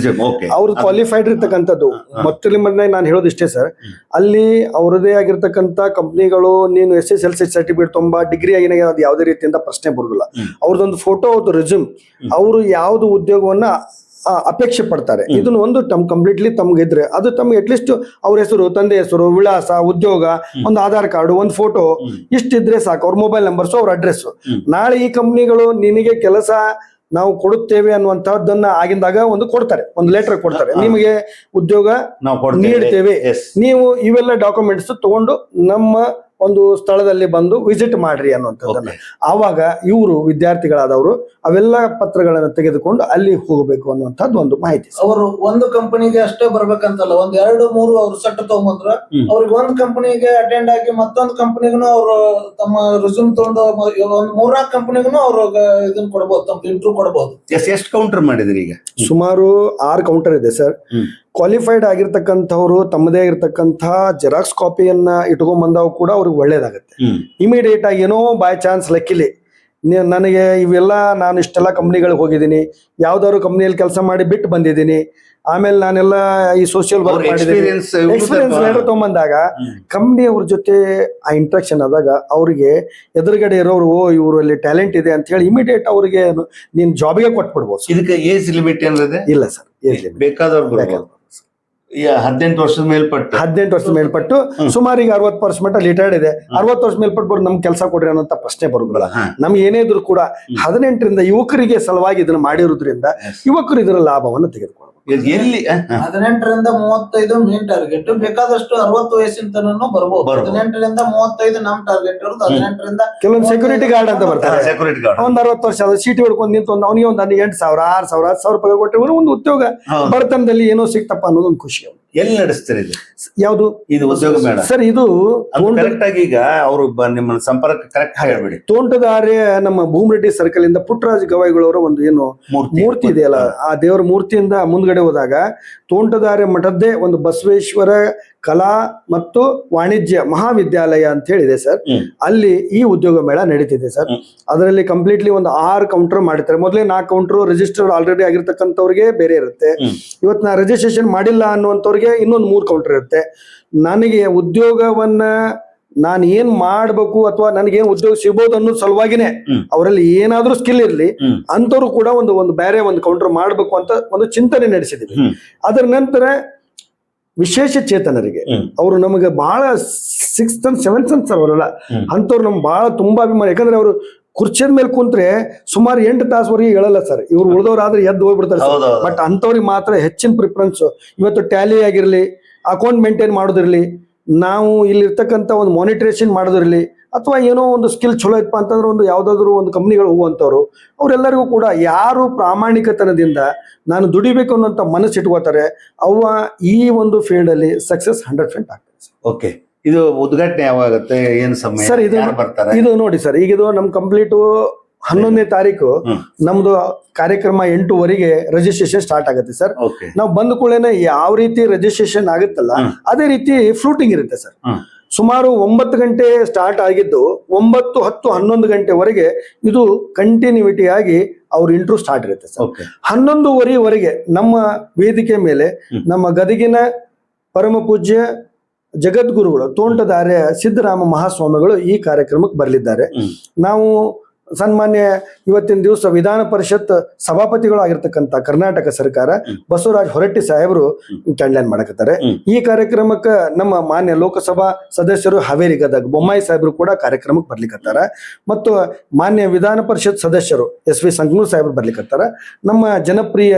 ಅವ್ರದ್ದು ಕ್ವಾಲಿಫೈಡ್ ಇರ್ತಕ್ಕಂಥದ್ದು. ಮೊದಲ ನಾನು ಹೇಳೋದಿಷ್ಟೇ ಸರ್, ಅಲ್ಲಿ ಅವರದೇ ಆಗಿರ್ತಕ್ಕಂಥ ಕಂಪ್ನಿಗಳು ನೀನು SSLC ಸರ್ಟಿಫಿಕೇಟ್ ಡಿಗ್ರಿ ಆಗಿನ ಅದು ಯಾವುದೇ ರೀತಿಯಿಂದ ಪ್ರಶ್ನೆ ಬರುದಿಲ್ಲ. ಅವ್ರದ್ದೊಂದು ಫೋಟೋ, ಅವ್ರದ್ದು ರಿಸ್ಯೂಮ್, ಅವರು ಯಾವ್ದು ಉದ್ಯೋಗವನ್ನ ಅಪೇಕ್ಷೆ ಪಡ್ತಾರೆ ಇದನ್ನ ಒಂದು ಕಂಪ್ಲೀಟ್ಲಿ ತಮ್ಗೆ ಇದ್ರೆ ಅದು ತಮ್ಗೆ ಅಟ್ಲೀಸ್ಟ್ ಅವ್ರ ಹೆಸರು, ತಂದೆ ಹೆಸರು, ವಿಳಾಸ, ಉದ್ಯೋಗ, ಒಂದು ಆಧಾರ್ ಕಾರ್ಡ್, ಒಂದು ಫೋಟೋ ಇಷ್ಟಿದ್ರೆ ಸಾಕು. ಅವ್ರ ಮೊಬೈಲ್ ನಂಬರ್ಸ್, ಅವ್ರ ಅಡ್ರೆಸ್. ನಾಳೆ ಈ ಕಂಪ್ನಿಗಳು ನಿನಗೆ ಕೆಲಸ ನಾವು ಕೊಡುತ್ತೇವೆ ಅನ್ನುವಂತಹದ್ದನ್ನ ಆಗಿಂದಾಗ ಒಂದು ಕೊಡ್ತಾರೆ, ಒಂದು ಲೆಟರ್ ಕೊಡ್ತಾರೆ, ನಿಮಗೆ ಉದ್ಯೋಗ ನೀಡ್ತೇವೆ, ನೀವು ಇವೆಲ್ಲ ಡಾಕ್ಯುಮೆಂಟ್ಸ್ ತಗೊಂಡು ನಮ್ಮ ಒಂದು ಸ್ಥಳದಲ್ಲಿ ಬಂದು ವಿಸಿಟ್ ಮಾಡ್ರಿ ಅನ್ನುವಂಥದ್ದನ್ನ. ಆವಾಗ ಇವರು ವಿದ್ಯಾರ್ಥಿಗಳಾದವರು ಅವೆಲ್ಲ ಪತ್ರಗಳನ್ನು ತೆಗೆದುಕೊಂಡು ಅಲ್ಲಿ ಹೋಗಬೇಕು ಅನ್ನುವಂಥದ್ದು ಒಂದು ಮಾಹಿತಿ.
ಅವರು ಒಂದು ಕಂಪನಿಗೆ ಅಷ್ಟೇ ಬರ್ಬೇಕಂತಲ್ಲ, 1 2 3 ಅವ್ರು ಸೆಟ್ ತಗೊಂಡ್ರ ಅವ್ರಿಗೆ ಒಂದು ಕಂಪನಿಗೆ ಅಟೆಂಡ್ ಆಗಿ ಮತ್ತೊಂದು ಕಂಪನಿಗೂ ಅವರು ತಮ್ಮ ರಿಸ್ಯೂಮ್ ತಗೊಂಡು ಒಂದು 3-4 ಕಂಪನಿಗೂ ಅವ್ರು ಇದನ್ನ ಕೊಡಬಹುದು, ತಮ್ಮ ಇಂಟರ್ವ್ಯೂ ಕೊಡಬಹುದು.
ಎಷ್ಟು ಕೌಂಟರ್ ಮಾಡಿದ್ರಿ ಈಗ?
ಸುಮಾರು 6 ಕೌಂಟರ್ ಇದೆ ಸರ್. ಕ್ವಾಲಿಫೈಡ್ ಆಗಿರ್ತಕ್ಕಂಥವ್ರು ತಮ್ಮದೇ ಆಗಿರ್ತಕ್ಕಂಥ ಜೆರಾಕ್ಸ್ ಕಾಪಿಯನ್ನ ಇಟ್ಕೊಂಡ್ ಬಂದವು ಕೂಡ ಅವ್ರಿಗೆ ಒಳ್ಳೇದಾಗತ್ತೆ. ಇಮಿಡಿಯೇಟ್ ಆಗಿ ಏನೋ ಬೈ ಚಾನ್ಸ್ ಲಕ್ಕಿಲಿ ನನಗೆ ಇವೆಲ್ಲ ನಾನು ಇಷ್ಟೆಲ್ಲ ಕಂಪ್ನಿಗಳಿಗೆ ಹೋಗಿದ್ದೀನಿ, ಯಾವ್ದಾದ್ರು ಕಂಪ್ನಿಯಲ್ಲಿ ಕೆಲಸ ಮಾಡಿ ಬಿಟ್ಟು ಬಂದಿದ್ದೀನಿ, ಆಮೇಲೆ ನಾನೆಲ್ಲ ಈ ಸೋಷಿಯಲ್ ವರ್ಕ್ ಮಾಡಿದ್ದೀನಿ, ಎಕ್ಸ್ಪೀರಿಯನ್ಸ್ ಲೆಟರ್ ತಗೊಂಬಂದಾಗ ಕಂಪ್ನಿ ಅವ್ರ ಜೊತೆ ಆ ಇಂಟ್ರಾಕ್ಷನ್ ಆದಾಗ ಅವ್ರಿಗೆ ಎದುರುಗಡೆ ಇರೋರು ಇವರು ಅಲ್ಲಿ ಟ್ಯಾಲೆಂಟ್ ಇದೆ ಅಂತ ಹೇಳಿ ಇಮಿಡಿಯೇಟ್ ಅವ್ರಿಗೆ ನೀನ್ ಜಾಬಿಗೆ ಕೊಟ್ಬಿಡ್ಬೋದು.
ಇದಕ್ಕೆ ಏಜ್ ಲಿಮಿಟ್ ಏನಿದೆ?
ಇಲ್ಲ ಸರ್, ಏಜ್ ಲಿಮಿಟ್
ಬೇಕಾದವ್ರು 18 ವರ್ಷದ
ಮೇಲ್ಪಟ್ಟು ಸುಮಾರು ಈಗ 60% ರಿಟೈರ್ಡ್ ಇದೆ. 60 ವರ್ಷ ಮೇಲ್ಪಟ್ಟು ನಮ್ಗೆ ಕೆಲಸ ಕೊಡ್ರಿ ಅನ್ನೋಂತ ಪ್ರಶ್ನೆ ಬರುದಿಲ್ಲ. ನಮ್ಗೆ ಏನೇ ಇದ್ರು ಕೂಡ 18ರಿಂದ ಯುವಕರಿಗೆ ಸಲುವಾಗಿ ಇದನ್ನ ಮಾಡಿರೋದ್ರಿಂದ ಯುವಕರು ಇದರ ಲಾಭವನ್ನು ತೆಗೆದುಕೊಳ್ಳಬಹುದು.
ಎಲ್ಲಿ
18ರಿಂದ 35 ಮೇನ್ ಟಾರ್ಗೆಟ್, ಬೇಕಾದಷ್ಟು 60 ವಯಸ್ಸಿನ ತನಕ ಬರ್ಬೋದು. 18ರಿಂದ 35 ನಮ್ ಟಾರ್ಗೆಟ್ ಇರೋದು. 18ರಿಂದ
ಕೆಲವೊಂದು ಸೆಕ್ಯೂರಿಟಿ ಗಾರ್ಡ್ ಅಂತ ಬರ್ತಾರೆ, ಒಂದ್ 60 ವರ್ಷ ಸೀಟಿ ಹೊಡ್ಕೊಂಡು ನಿಂತು ಅವನಿಗೆ ಒಂದು 8,000 6,000 10,000 ರೂಪಾಯಿ ಕೊಟ್ಟರೆ ಒಂದು ಉದ್ಯೋಗ ಬಡತನದಲ್ಲಿ ಏನೋ ಸಿಕ್ತಪ್ಪ ಅನ್ನೋದು ಒಂದು ಖುಷಿ.
ಎಲ್ಲಿ ನಡೆಸ್ತಾರೆ ಇದು?
ಯಾವುದು
ಇದು ಉದ್ಯೋಗ ಮೇಳ
ಸರ್? ಇದು
ಕರೆಕ್ಟ್ ಆಗಿ ಈಗ ಅವರು ನಿಮ್ಮ ಸಂಪರ್ಕ ಕರೆಕ್ಟ್ ಹೇಳ್ಬೇಡಿ.
ತೋಂಟದಾರ್ಯ ನಮ್ಮ ಭೂಮರೆಡ್ಡಿ ಸರ್ಕಲ್ ಇಂದ ಪುಟ್ಟರಾಜ್ ಗವಾಯಿಗಳವರ ಒಂದು ಏನು ಮೂರ್ತಿ ಇದೆಯಲ್ಲ, ಆ ದೇವರ ಮೂರ್ತಿಯಿಂದ ಮುಂದ್ಗಡೆ ಹೋದಾಗ ತೋಂಟದಾರ್ಯ ಮಠದ್ದೇ ಒಂದು ಬಸವೇಶ್ವರ ಕಲಾ ಮತ್ತು ವಾಣಿಜ್ಯ ಮಹಾವಿದ್ಯಾಲಯ ಅಂತ ಹೇಳಿದೆ ಸರ್. ಅಲ್ಲಿ ಈ ಉದ್ಯೋಗ ಮೇಳ ನಡೀತಿದೆ ಸರ್. ಅದರಲ್ಲಿ ಕಂಪ್ಲೀಟ್ಲಿ ಒಂದು 6 ಕೌಂಟರ್ ಮಾಡಿರ್ತಾರೆ. ಮೊದಲೇ 4 ಕೌಂಟರ್ ರಿಜಿಸ್ಟರ್ಡ್ ಆಲ್ರೆಡಿ ಆಗಿರ್ತಕ್ಕಂಥವ್ರಿಗೆ ಬೇರೆ ಇರುತ್ತೆ. ಇವತ್ತು ನಾ ರಿಜಿಸ್ಟ್ರೇಷನ್ ಮಾಡಿಲ್ಲ ಅನ್ನುವಂಥವ್ರಿಗೆ ಇನ್ನೊಂದು 3 ಕೌಂಟರ್ ಇರುತ್ತೆ. ನನಗೆ ಉದ್ಯೋಗವನ್ನ ನಾನು ಏನ್ ಮಾಡ್ಬೇಕು ಅಥವಾ ನನಗೇನ್ ಉದ್ಯೋಗ ಸಿಗ್ಬೋದು ಅನ್ನೋ ಸಲುವಾಗಿನೇ ಅವರಲ್ಲಿ ಏನಾದ್ರೂ ಸ್ಕಿಲ್ ಇರ್ಲಿ ಅಂತವ್ರು ಕೂಡ ಒಂದು ಬೇರೆ ಒಂದು ಕೌಂಟರ್ ಮಾಡ್ಬೇಕು ಅಂತ ಒಂದು ಚಿಂತನೆ ನಡೆಸಿದ್ವಿ. ಅದರ ನಂತರ ವಿಶೇಷ ಚೇತನರಿಗೆ ಅವರು ನಮಗೆ ಬಹಳ 6th and 7th ಸೆನ್ಸ್ ಅವರಲ್ಲ ಅಂತವ್ರು ನಮ್ಗೆ ಬಹಳ ತುಂಬಾ ಅಭಿಮಾನ. ಯಾಕಂದ್ರೆ ಅವರು ಕುರ್ಚಿಯ ಮೇಲೆ ಕುಂತ್ರೆ ಸುಮಾರು 8 ತಾಸುವರೆಗೆ ಹೇಳಲ್ಲ ಸರ್. ಇವ್ರು ಉಳಿದವ್ರಾದ್ರೆ ಎದ್ದು ಹೋಗ್ಬಿಡ್ತಾರೆ. ಬಟ್ ಅಂತವ್ರಿಗೆ ಮಾತ್ರ ಹೆಚ್ಚಿನ ಪ್ರಿಫರೆನ್ಸ್. ಇವತ್ತು ಟ್ಯಾಲಿ ಆಗಿರ್ಲಿ, ಅಕೌಂಟ್ ಮೇಂಟೈನ್ ಮಾಡೋದಿರ್ಲಿ, ನಾವು ಇಲ್ಲಿರ್ತಕ್ಕಂಥ ಒಂದು ಮಾನಿಟರೇಷನ್ ಮಾಡೋದಿರ್ಲಿ, ಅಥವಾ ಏನೋ ಒಂದು ಸ್ಕಿಲ್ ಚಲೋ ಇತ್ತಪ್ಪ ಅಂತಂದ್ರೆ ಒಂದು ಯಾವ್ದಾದ್ರು ಒಂದು ಕಂಪ್ನಿಗಳು ಹೋಗುವಂಥವ್ರು ಅವರೆಲ್ಲರಿಗೂ ಕೂಡ ಯಾರು ಪ್ರಾಮಾಣಿಕತನದಿಂದ ನಾನು ದುಡಿಬೇಕು ಅನ್ನೋಂಥ ಮನಸ್ಸು ಇಟ್ಕೋತಾರೆ ಅವ್ವ ಈ ಒಂದು ಫೀಲ್ಡ್ ಅಲ್ಲಿ ಸಕ್ಸಸ್ 100% ಆಗ್ತದೆ.
ಓಕೆ, ಇದು ಉದ್ಘಾಟನೆ ಯಾವಾಗತ್ತೆ, ಏನು ಸಮಯ
ಸರ್? ಇದು ನೋಡಿ ಸರ್, ಈಗ ಇದು ನಮ್ ಕಂಪ್ಲೀಟ್ 11ನೇ ತಾರೀಕು ನಮ್ದು ಕಾರ್ಯಕ್ರಮ 8:00 ರಿಜಿಸ್ಟ್ರೇಷನ್ ಸ್ಟಾರ್ಟ್ ಆಗುತ್ತೆ ಸರ್. ನಾವು ಬಂದ ಕೂಡಲೇ ಯಾವ ರೀತಿ ರಿಜಿಸ್ಟ್ರೇಷನ್ ಆಗುತ್ತಲ್ಲ ಅದೇ ರೀತಿ ಫ್ಲೂಟಿಂಗ್ ಇರುತ್ತೆ ಸರ್. ಸುಮಾರು 9 ಗಂಟೆ ಸ್ಟಾರ್ಟ್ ಆಗಿದ್ದು 9, 10, 11 ಗಂಟೆವರೆಗೆ ಇದು ಕಂಟಿನ್ಯೂಟಿ ಆಗಿ ಅವ್ರ ಇಂಟ್ರೂ ಸ್ಟಾರ್ಟ್ ಇರುತ್ತೆ ಸರ್. 11:30ವರೆಗೆ ನಮ್ಮ ವೇದಿಕೆ ಮೇಲೆ ನಮ್ಮ ಗದಗಿನ ಪರಮ ಪೂಜ್ಯ ಜಗದ್ಗುರುಗಳು ತೋಂಟದಾರ್ಯ ಸಿದ್ದರಾಮ ಮಹಾಸ್ವಾಮಿಗಳು ಈ ಕಾರ್ಯಕ್ರಮಕ್ಕೆ ಬರಲಿದ್ದಾರೆ. ನಾವು ಸನ್ಮಾನ್ಯ ಇವತ್ತಿನ ದಿವಸ ವಿಧಾನ ಪರಿಷತ್ ಸಭಾಪತಿಗಳು ಆಗಿರ್ತಕ್ಕಂಥ ಕರ್ನಾಟಕ ಸರ್ಕಾರ ಬಸವರಾಜ್ ಹೊರಟ್ಟಿ ಸಾಹೇಬರು ಕ್ಯಾಂಡ್ಲೈನ್ ಮಾಡಕತ್ತಾರೆ. ಈ ಕಾರ್ಯಕ್ರಮಕ್ಕೆ ನಮ್ಮ ಮಾನ್ಯ ಲೋಕಸಭಾ ಸದಸ್ಯರು ಹಾವೇರಿ ಗದಗ ಬೊಮ್ಮಾಯಿ ಸಾಹೇಬರು ಕೂಡ ಕಾರ್ಯಕ್ರಮಕ್ಕೆ ಬರ್ಲಿಕ್ಕತ್ತಾರ. ಮತ್ತು ಮಾನ್ಯ ವಿಧಾನ ಪರಿಷತ್ ಸದಸ್ಯರು SV ಸಂಕನೂರ್ ಸಾಹೇಬರು ಬರ್ಲಿಕ್ಕತ್ತಾರ. ನಮ್ಮ ಜನಪ್ರಿಯ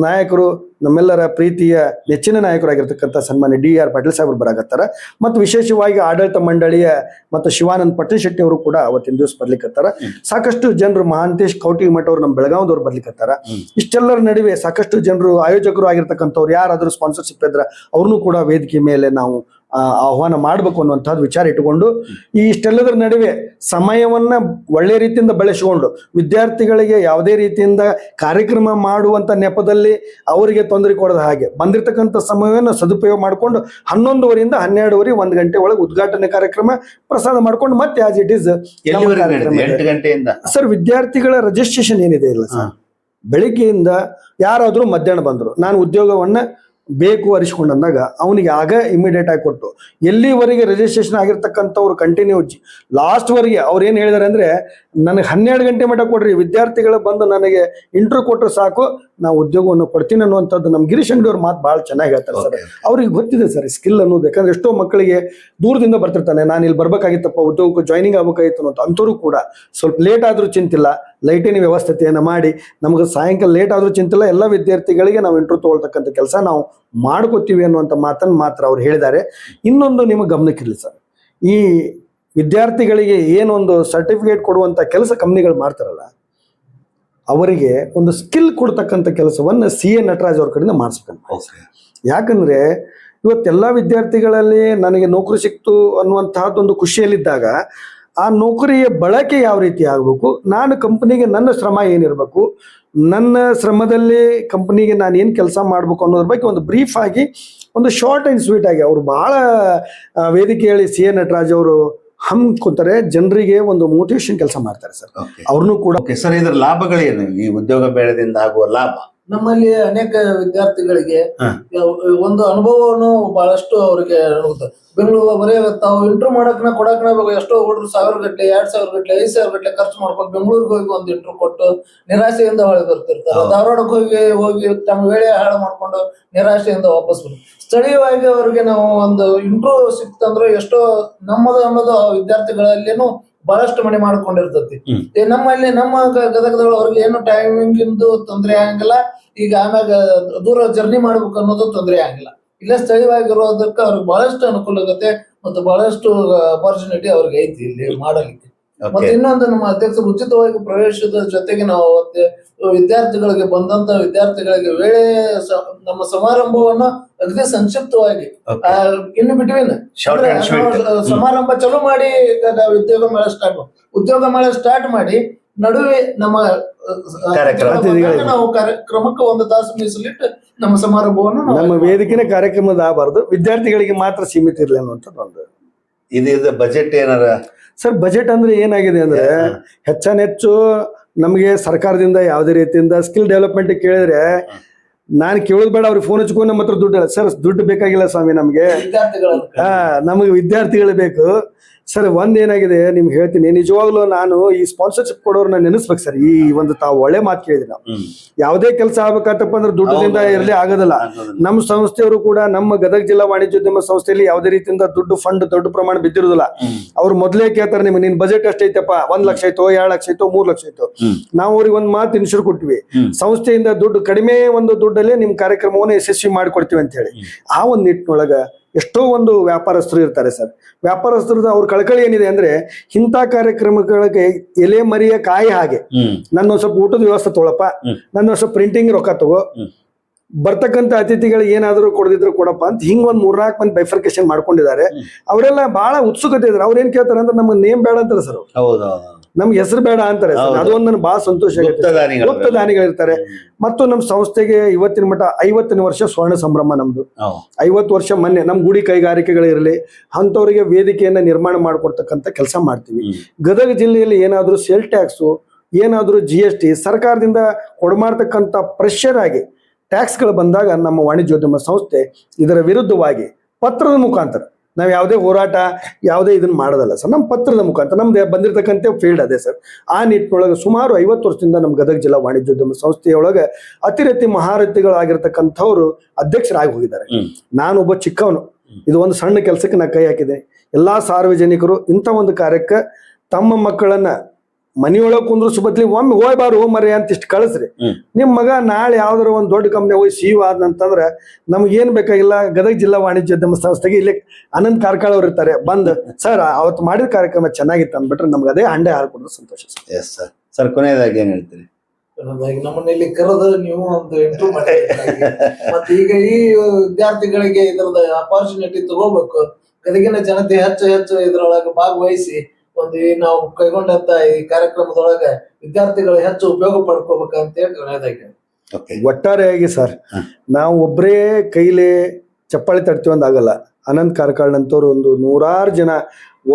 ನಾಯಕರು, ನಮ್ಮೆಲ್ಲರ ಪ್ರೀತಿಯ ನೆಚ್ಚಿನ ನಾಯಕರಾಗಿರ್ತಕ್ಕಂಥ ಸನ್ಮಾನ್ಯ DR ಪಾಟೀಲ್ ಸಾಹೇಬರು ಬರಾಕತ್ತಾರ. ಮತ್ತು ವಿಶೇಷವಾಗಿ ಆಡಳಿತ ಮಂಡಳಿಯ ಮತ್ತು ಶಿವಾನಂದ್ ಪಟ್ಟಣ ಶೆಟ್ಟಿ ಅವರು ಕೂಡ ಅವತ್ತಿನ ದಿವಸ ಬರ್ಲಿಕ್ಕತ್ತಾರ. ಸಾಕಷ್ಟು ಜನರು ಮಹಾಂತೇಶ್ ಕೌಟಿಮಠ ಅವರು ನಮ್ಮ ಬೆಳಗಾವದವ್ರು ಬರ್ಲಿಕ್ಕತ್ತಾರ. ಇಷ್ಟೆಲ್ಲರ ನಡುವೆ ಸಾಕಷ್ಟು ಜನರು ಆಯೋಜಕರು ಆಗಿರ್ತಕ್ಕಂಥವ್ರು ಯಾರಾದರೂ ಸ್ಪಾನ್ಸರ್ಶಿಪ್ ಇದ್ರೆ ಅವ್ರನ್ನೂ ಕೂಡ ವೇದಿಕೆ ಮೇಲೆ ನಾವು ಆಹ್ವಾನ ಮಾಡಬೇಕು ಅನ್ನುವಂಥದ್ದು ವಿಚಾರ ಇಟ್ಟುಕೊಂಡು ಈ ಇಷ್ಟೆಲ್ಲದರ ನಡುವೆ ಸಮಯವನ್ನ ಒಳ್ಳೆ ರೀತಿಯಿಂದ ಬಳಸಿಕೊಂಡು ವಿದ್ಯಾರ್ಥಿಗಳಿಗೆ ಯಾವುದೇ ರೀತಿಯಿಂದ ಕಾರ್ಯಕ್ರಮ ಮಾಡುವಂತ ನೆಪದಲ್ಲಿ ಅವರಿಗೆ ತೊಂದರೆ ಕೊಡದ ಹಾಗೆ ಬಂದಿರತಕ್ಕಂಥ ಸಮಯವನ್ನು ಸದುಪಯೋಗ ಮಾಡಿಕೊಂಡು 11:30 12:00 1 ಗಂಟೆ ಒಳಗೆ ಉದ್ಘಾಟನೆ ಕಾರ್ಯಕ್ರಮ ಪ್ರಸಾದ ಮಾಡ್ಕೊಂಡು ಮತ್ತೆ ಆಸ್ ಇಟ್ ಈಸ್
8 ಗಂಟೆಯಿಂದ
ಸರ್ ವಿದ್ಯಾರ್ಥಿಗಳ ರಿಜಿಸ್ಟ್ರೇಷನ್ ಏನಿದೆ ಇಲ್ಲ ಸರ್, ಬೆಳಿಗ್ಗೆಯಿಂದ ಯಾರಾದ್ರೂ ಮಧ್ಯಾಹ್ನ ಬಂದ್ರು ನಾನು ಉದ್ಯೋಗವನ್ನ ಬೇಕು ಅರಿಸಿಕೊಂಡಂದಾಗ ಅವನಿಗೆ ಆಗ ಇಮಿಡಿಯೇಟ್ ಆಗಿ ಕೊಟ್ಟು ಎಲ್ಲಿವರೆಗೆ ರಿಜಿಸ್ಟ್ರೇಷನ್ ಆಗಿರ್ತಕ್ಕಂಥವ್ರು ಕಂಟಿನ್ಯೂ ಲಾಸ್ಟ್ ವರೆಗೆ ಅವ್ರು ಏನ್ ಹೇಳಿದಾರೆ ಅಂದ್ರೆ ನನಗೆ 12 ಗಂಟೆ ಮಟ್ಟ ಕೊಡ್ರಿ, ವಿದ್ಯಾರ್ಥಿಗಳು ಬಂದು ನನಗೆ ಇಂಟರ್ವ್ಯೂ ಕೊಟ್ಟರೆ ಸಾಕು ನಾವು ಉದ್ಯೋಗವನ್ನು ಕೊಡ್ತೀನಿ ಅನ್ನುವಂಥದ್ದು ನಮ್ಮ ಗಿರೀಶ್ ಅಂಗಡಿ ಅವ್ರ ಮಾತು ಭಾಳ ಚೆನ್ನಾಗಿ ಹೇಳ್ತಾರೆ ಸರ್. ಅವ್ರಿಗೆ ಗೊತ್ತಿದೆ ಸರ್ ಸ್ಕಿಲ್ ಅನ್ನೋದು. ಯಾಕಂದ್ರೆ ಎಷ್ಟೋ ಮಕ್ಕಳಿಗೆ ದೂರದಿಂದ ಬರ್ತಿರ್ತಾನೆ, ನಾನು ಇಲ್ಲಿ ಬರ್ಬೇಕಾಗಿತ್ತಪ್ಪ ಉದ್ಯೋಗಕ್ಕೆ ಜಾಯ್ನಿಂಗ್ ಆಗ್ಬೇಕಾಗಿತ್ತು ಅನ್ನೋದು. ಅಂಥವ್ರು ಕೂಡ ಸ್ವಲ್ಪ ಲೇಟ್ ಆದ್ರೂ ಚಿಂತಿಲ್ಲ, ಲೈಟಿನ ವ್ಯವಸ್ಥೆಯನ್ನು ಮಾಡಿ ನಮಗೆ ಸಾಯಂಕಾಲ ಲೇಟ್ ಆದ್ರೂ ಚಿಂತಿಲ್ಲ, ಎಲ್ಲ ವಿದ್ಯಾರ್ಥಿಗಳಿಗೆ ನಾವು ಇಂಟರ್ವ್ಯೂ ತಗೊಳ್ತಕ್ಕಂಥ ಕೆಲಸ ನಾವು ಮಾಡ್ಕೋತೀವಿ ಅನ್ನುವಂಥ ಮಾತನ್ನು ಮಾತ್ರ ಅವ್ರು ಹೇಳಿದ್ದಾರೆ. ಇನ್ನೊಂದು ನಿಮಗೆ ಗಮನಕ್ಕಿರಲಿ ಸರ್, ಈ ವಿದ್ಯಾರ್ಥಿಗಳಿಗೆ ಏನೊಂದು ಸರ್ಟಿಫಿಕೇಟ್ ಕೊಡುವಂಥ ಕೆಲಸ ಕಂಪ್ನಿಗಳು ಮಾಡ್ತಾರಲ್ಲ, ಅವರಿಗೆ ಒಂದು ಸ್ಕಿಲ್ ಕೊಡ್ತಕ್ಕಂಥ ಕೆಲಸವನ್ನು CA ನಟರಾಜ್ ಅವ್ರ ಕಡೆಯಿಂದ ಮಾಡಿಸ್ಬೇಕು. ಯಾಕಂದ್ರೆ ಇವತ್ತೆಲ್ಲ ವಿದ್ಯಾರ್ಥಿಗಳಲ್ಲಿ ನನಗೆ ನೌಕರಿ ಸಿಕ್ತು ಅನ್ನುವಂತಹದ್ದೊಂದು ಖುಷಿಯಲ್ಲಿದ್ದಾಗ ಆ ನೌಕರಿಯ ಬಳಕೆ ಯಾವ ರೀತಿ ಆಗಬೇಕು, ನಾನು ಕಂಪನಿಗೆ ನನ್ನ ಶ್ರಮ ಏನಿರಬೇಕು, ನನ್ನ ಶ್ರಮದಲ್ಲಿ ಕಂಪನಿಗೆ ನಾನು ಏನು ಕೆಲಸ ಮಾಡಬೇಕು ಅನ್ನೋದ್ರ ಬಗ್ಗೆ ಒಂದು ಬ್ರೀಫ್ ಆಗಿ ಒಂದು ಶಾರ್ಟ್ ಆ್ಯಂಡ್ ಸ್ವೀಟ್ ಆಗಿ ಅವರು ಬಹಳ ವೇದಿಕೆಯಲ್ಲಿ CA ನಟರಾಜ್ ಅವರು ಹಮ್ಮಿಕೊತಾರೆ, ಜನರಿಗೆ ಒಂದು ಮೋಟಿವೇಶನ್ ಕೆಲಸ ಮಾಡ್ತಾರೆ ಸರ್. ಅವ್ರನ್ನೂ ಕೂಡ
ಸರ್ ಇದರ ಲಾಭಗಳೇನು, ಈ ಉದ್ಯೋಗ ಮೇಳದಿಂದ ಆಗುವ ಲಾಭ?
ನಮ್ಮಲ್ಲಿ ಅನೇಕ ವಿದ್ಯಾರ್ಥಿಗಳಿಗೆ ಒಂದು ಅನುಭವವನ್ನು ಬಹಳಷ್ಟು ಅವರಿಗೆ ಬೆಂಗಳೂರು ಬರೀ ತಾವು ಇಂಟರ್ವ್ಯೂ ಕೊಡಕ್ನ ಎಷ್ಟೋ ಹುಡುಗರು 1000 ಗಟ್ಟಲೆ 2000 ಗಟ್ಟಲೆ 5000 ಗಟ್ಟಲೆ ಖರ್ಚು ಮಾಡ್ಕೊಂಡು ಬೆಂಗಳೂರಿಗೆ ಹೋಗಿ ಒಂದು ಇಂಟರ್ವ್ಯೂ ಕೊಟ್ಟು ನಿರಾಶೆಯಿಂದ ಹೊಳೆ ಬರ್ತಿರ್ತಾರೆ. ಧಾರವಾಡಕ್ಕೆ ಹೋಗಿ ತಮ್ಮ ವೇಳೆ ಹಾಳು ಮಾಡ್ಕೊಂಡು ನಿರಾಶೆಯಿಂದ ವಾಪಸ್ ಬರ್ತಾರೆ. ಸ್ಥಳೀಯವಾಗಿ ಅವ್ರಿಗೆ ನಾವು ಒಂದು ಇಂಟರ್ವ್ಯೂ ಸಿಕ್ತಂದ್ರೆ ಎಷ್ಟೋ ನಮ್ಮದು ಅನ್ನೋದು ವಿದ್ಯಾರ್ಥಿಗಳಲ್ಲೇನು ಬಹಳಷ್ಟು ಮನೆ ಮಾಡ್ಕೊಂಡಿರ್ತತಿ. ನಮ್ಮಲ್ಲಿ ನಮ್ಮ ಗದಗದೊಳಗೆ ಅವ್ರಿಗೆ ಏನು ಟೈಮಿಂಗ್ ಇಂದು ತೊಂದರೆ ಆಗಂಗಿಲ್ಲ. ಈಗ ಆಮ್ಯಾಗ ದೂರ ಜರ್ನಿ ಮಾಡ್ಬೇಕು ಅನ್ನೋದು ತೊಂದರೆ ಆಗಂಗಿಲ್ಲ. ಇಲ್ಲೇ ಸ್ಥಳೀಯವಾಗಿರೋದಕ್ಕೆ ಅವ್ರಿಗೆ ಬಹಳಷ್ಟು ಅನುಕೂಲ ಆಗತ್ತೆ ಮತ್ತು ಬಹಳಷ್ಟು ಅಪರ್ಚುನಿಟಿ ಅವ್ರಿಗೆ ಐತಿ ಇಲ್ಲಿ ಮಾಡಲಿಕ್ಕೆ. ಮತ್ತೆ ಇನ್ನೊಂದು ನಮ್ಮ ಅಧ್ಯಕ್ಷರು ಉಚಿತವಾಗಿ ಪ್ರವೇಶದ ಜೊತೆಗೆ ನಾವು ವಿದ್ಯಾರ್ಥಿಗಳಿಗೆ ಬಂದಂತ ವಿದ್ಯಾರ್ಥಿಗಳಿಗೆ ವೇಳೆ ನಮ್ಮ ಸಮಾರಂಭವನ್ನ ಅಗದಿ ಸಂಕ್ಷಿಪ್ತವಾಗಿ ಇನ್ನು ಬಿಟ್ವೀನ್ ಸಮಾರಂಭ ಚಲೋ ಮಾಡಿ ಉದ್ಯೋಗ ಮೇಳ ಸ್ಟಾರ್ಟ್ ಮಾಡಿ ನಡುವೆ ನಮ್ಮ ನಾವು ಕಾರ್ಯಕ್ರಮಕ್ಕೆ 1 ತಾಸು ಮೀಸಲಿಟ್ಟು ನಮ್ಮ ಸಮಾರಂಭವನ್ನು
ನಮ್ಮ ವೇದಿಕೆನ ಕಾರ್ಯಕ್ರಮದ ಆಗಬಾರ್ದು, ವಿದ್ಯಾರ್ಥಿಗಳಿಗೆ ಮಾತ್ರ ಸೀಮಿತ ಇರಲಿ ಅನ್ನುವಂಥದ್ದು ಒಂದು.
ಇದು ಬಜೆಟ್ ಏನಾರ
ಸರ್ ಬಜೆಟ್ ಅಂದ್ರೆ ಏನಾಗಿದೆ ಅಂದ್ರೆ ಹೆಚ್ಚು ನಮಗೆ ಸರ್ಕಾರದಿಂದ ಯಾವುದೇ ರೀತಿಯಿಂದ ಸ್ಕಿಲ್ ಡೆವಲಪ್ಮೆಂಟ್ ಕೇಳಿದ್ರೆ ನಾನು ಕೇಳೋದು ಬೇಡ, ಅವ್ರಿಗೆ ಫೋನ್ ಹಚ್ಕೊಂಡು ನಮ್ಮ ಹತ್ರ ದುಡ್ಡು. ಸರ್ ದುಡ್ಡು ಬೇಕಾಗಿಲ್ಲ ಸ್ವಾಮಿ, ನಮಗೆ ನಮಗೆ ವಿದ್ಯಾರ್ಥಿಗಳು ಬೇಕು ಸರ್. ಒಂದೇನಾಗಿದೆ ನಿಮ್ಗೆ ಹೇಳ್ತೀನಿ, ನಿಜವಾಗ್ಲೂ ನಾನು ಈ ಸ್ಪಾನ್ಸರ್ಶಿಪ್ ಕೊಡೋರ್ನ ನೆನೆಸ್ಬೇಕು ಸರ್. ಈ ಒಂದು ತಾವು ಒಳ್ಳೆ ಮಾತು ಕೇಳಿದ್ರಿ. ನಾವು ಯಾವುದೇ ಕೆಲಸ ಆಗ್ಬೇಕಂತಪ್ಪ ಅಂದ್ರೆ ದುಡ್ಡಿನಿಂದ ಇರಲಿ ಆಗೋದಿಲ್ಲ. ನಮ್ಮ ಸಂಸ್ಥೆಯವರು ಕೂಡ ನಮ್ಮ ಗದಗ ಜಿಲ್ಲಾ ವಾಣಿಜ್ಯೋದ್ಯಮ ಸಂಸ್ಥೆಯಲ್ಲಿ ಯಾವುದೇ ರೀತಿಯಿಂದ ದುಡ್ಡು ಫಂಡ್ ದೊಡ್ಡ ಪ್ರಮಾಣ ಬಿದ್ದಿರುದಿಲ್ಲ. ಅವ್ರು ಮೊದಲೇ ಕೇಳ್ತಾರೆ, ನಿಮ್ಗೆ ನಿನ್ ಬಜೆಟ್ ಅಷ್ಟೈತಪ್ಪ, 1 ಲಕ್ಷ ಆಯ್ತು 2 ಲಕ್ಷ ಆಯ್ತು 3 ಲಕ್ಷ ಆಯ್ತು. ನಾವು ಅವ್ರಿಗೆ ಒಂದ್ ಮಾತು ಇನ್ಶೂರ್ ಕೊಟ್ಟಿವಿ, ಸಂಸ್ಥೆಯಿಂದ ದುಡ್ಡು ಕಡಿಮೆ ಒಂದು ದುಡ್ಡಲ್ಲೇ ನಿಮ್ ಕಾರ್ಯಕ್ರಮವನ್ನು ಯಶಸ್ವಿ ಮಾಡಿಕೊಡ್ತೀವಿ ಅಂತ ಹೇಳಿ. ಆ ಒಂದು ನಿಟ್ಟಿನೊಳಗ ಎಷ್ಟೋ ಒಂದು ವ್ಯಾಪಾರಸ್ಥರು ಇರ್ತಾರೆ ಸರ್. ವ್ಯಾಪಾರಸ್ಥರದ ಅವ್ರ ಕಳಕಳಿ ಏನಿದೆ ಅಂದ್ರೆ ಇಂಥ ಕಾರ್ಯಕ್ರಮಗಳಿಗೆ ಎಲೆ ಮರಿಯ ಕಾಯಿ ಹಾಗೆ ನನ್ನ ಸ್ವಲ್ಪ ಊಟದ ವ್ಯವಸ್ಥೆ ತೊಗೊಳಪ್ಪ, ನನ್ನ ಸ್ವಲ್ಪ ಪ್ರಿಂಟಿಂಗ್ ರೊಕ್ಕ ತಗೋ, ಬರ್ತಕ್ಕಂಥ ಅತಿಥಿಗಳು ಏನಾದ್ರು ಕೊಡದಿದ್ರು ಕೊಡಪ್ಪ ಅಂತ ಹಿಂಗ್ ಒಂದ್ 3-4 ಮಂದಿ ಬೈಫರ್ಕೇಶನ್ ಮಾಡ್ಕೊಂಡಿದ್ದಾರೆ. ಅವರೆಲ್ಲ ಬಹಳ ಉತ್ಸುಕತೆ ಇದ್ದಾರೆ. ಅವ್ರ ಏನ್ ಕೇಳ್ತಾರೆ ಅಂದ್ರೆ ನಮ್ಗೆ ನೇಮ್ ಬೇಡ ಅಂತಾರೆ ಸರ್, ನಮ್ಗೆ ಹೆಸರು ಬೇಡ ಅಂತಾರೆ. ಅದೊಂದು ನನ್ಗೆ ಬಹಳ ಸಂತೋಷ ಆಗುತ್ತೆ. ಗುಪ್ತ ದಾನಿಗಳಿರ್ತಾರೆ. ಮತ್ತು ನಮ್ಮ ಸಂಸ್ಥೆಗೆ ಇವತ್ತಿನ ಮಟ್ಟ 50ನೇ ವರ್ಷ ಸ್ವರ್ಣ ಸಂಭ್ರಮ ನಮ್ದು. 50 ವರ್ಷ ಮೊನ್ನೆ ನಮ್ ಗುಡಿ ಕೈಗಾರಿಕೆಗಳಿರಲಿ ಅಂಥವ್ರಿಗೆ ವೇದಿಕೆಯನ್ನ ನಿರ್ಮಾಣ ಮಾಡ್ಕೊಡ್ತಕ್ಕಂಥ ಕೆಲಸ ಮಾಡ್ತೀವಿ. ಗದಗ ಜಿಲ್ಲೆಯಲ್ಲಿ ಏನಾದ್ರೂ ಸೇಲ್ ಟ್ಯಾಕ್ಸು, ಏನಾದ್ರೂ GST ಸರ್ಕಾರದಿಂದ ಕೊಡಮಾಡ್ತಕ್ಕಂಥ ಪ್ರೆಷರ್ ಆಗಿ ಟ್ಯಾಕ್ಸ್ಗಳು ಬಂದಾಗ ನಮ್ಮ ವಾಣಿಜ್ಯೋದ್ಯಮ ಸಂಸ್ಥೆ ಇದರ ವಿರುದ್ಧವಾಗಿ ಪತ್ರದ ಮುಖಾಂತರ ನಾವು ಯಾವುದೇ ಹೋರಾಟ ಯಾವುದೇ ಇದನ್ನ ಮಾಡೋದಲ್ಲ ಸರ್. ನಮ್ಮ ಪತ್ರದ ಮುಖಾಂತರ ನಮ್ದು ಬಂದಿರತಕ್ಕಂಥ ಫೀಲ್ಡ್ ಅದೇ ಸರ್. ಆ ನಿಟ್ಟಿನೊಳಗೆ ಸುಮಾರು 50 ವರ್ಷದಿಂದ ನಮ್ಮ ಗದಗ ಜಿಲ್ಲಾ ವಾಣಿಜ್ಯೋದ್ಯಮ ಸಂಸ್ಥೆಯೊಳಗೆ ಅತಿರಥಿ ಮಹಾರಥಿಗಳಾಗಿರ್ತಕ್ಕಂಥವ್ರು ಅಧ್ಯಕ್ಷರಾಗಿ ಹೋಗಿದ್ದಾರೆ. ನಾನೊಬ್ಬ ಚಿಕ್ಕವನು, ಇದು ಒಂದು ಸಣ್ಣ ಕೆಲಸಕ್ಕೆ ನಾ ಕೈ ಹಾಕಿದೆ. ಎಲ್ಲಾ ಸಾರ್ವಜನಿಕರು ಇಂಥ ಒಂದು ಕಾರ್ಯಕ್ಕೆ ತಮ್ಮ ಮಕ್ಕಳನ್ನ ಮನೆಯೊಳಗೆ ಕುಂದ್ರಸ್ ಬದ್ಲಿ ಒಮ್ಮೆ ಹೋಗ್ಬಾರು ಮರಿ ಅಂತ ಇಷ್ಟು ಕಳಿಸ್ರಿ. ನಿಮ್ ಮಗ ನಾಳೆ ಯಾವ್ದಾರ ಒಂದು ದೊಡ್ಡ ಕಂಪ್ನಿ ಹೋಗಿ ಸಿಇಒ ಆದ್ನಂತಂದ್ರೆ ನಮ್ಗೆ ಏನ್ ಬೇಕಾಗಿಲ್ಲ, ಗದಗ ಜಿಲ್ಲಾ ವಾಣಿಜ್ಯೋದ್ಯಮ ಸಂಸ್ಥೆಗೆ ಇಲ್ಲಿ ಅನಂತ್ ಕಾರ್ಕಳ ಅವ್ರು ಇರ್ತಾರೆ, ಬಂದ್ ಸರ್ ಅವತ್ತು ಮಾಡಿದ ಕಾರ್ಯಕ್ರಮ ಚೆನ್ನಾಗಿತ್ತು ಅಂದ್ಬಿಟ್ರೆ ನಮ್ಗೆ ಅದೇ ಅಂಡೆ ಹಾರ್ಕೊಡ್ರೆ ಸಂತೋಷ ಸರ್.
Yes sir. ಸರ್ ಕೊನೆಯದಾಗಿ ಏನ್ ಹೇಳ್ತೀರಿ?
ನಮ್ಮನ್ನ ಇಲ್ಲಿ ಕರೆದು ನೀವು ಒಂದು ಇಂಟರ್ವ್ಯೂ ಮಾಡಿದ್ರಿ. ಮತ್ತೆ ಈಗ ಈ ವಿದ್ಯಾರ್ಥಿಗಳಿಗೆ ಇದರದ ಅಪಾರ್ಚುನಿಟಿ ತಗೋಬೇಕು, ಗದಗಿನ ಜನತೆ ಹೆಚ್ಚು ಹೆಚ್ಚು ಇದ್ರೊಳಗೆ ಭಾಗವಹಿಸಿ ಒಂದು ನಾವು ಕೈಗೊಂಡಂತ ಈ ಕಾರ್ಯಕ್ರಮದೊಳಗೆ ವಿದ್ಯಾರ್ಥಿಗಳು ಹೆಚ್ಚು ಉಪಯೋಗ ಪಡ್ಕೋಬೇಕಂತ ಹೇಳಿ
ಒಟ್ಟಾರೆಯಾಗಿ ಸರ್, ನಾವು ಒಬ್ಬರೇ ಕೈಲಿ ಚಪ್ಪಾಳಿ ತಡ್ತೀವಿ ಅಂದಾಗಲ್ಲ. ಅನಂತ್ ಕಾರ್ಕಳನಂತವ್ರು ಒಂದು 100 ಜನ,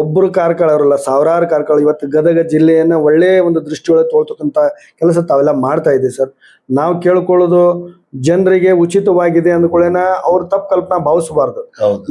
ಒಬ್ಬರು ಕಾರ್ಕಳ ಅವರಲ್ಲ, 1000 ಕಾರ್ಕಳ ಇವತ್ತು ಗದಗ ಜಿಲ್ಲೆಯನ್ನ ಒಳ್ಳೆ ಒಂದು ದೃಷ್ಟಿಯೊಳಗೆ ತೋಳ್ತಕ್ಕಂಥ ಕೆಲಸ ತಾವೆಲ್ಲ ಮಾಡ್ತಾ ಇದ್ದೀವಿ ಸರ್. ನಾವು ಕೇಳ್ಕೊಳ್ಳೋದು ಜನರಿಗೆ ಉಚಿತವಾಗಿದೆ ಅಂದ್ಕೊಳ್ಳೇನ ಅವ್ರ ತಪ್ಪು ಕಲ್ಪನಾ ಭಾವಿಸಬಾರ್ದು.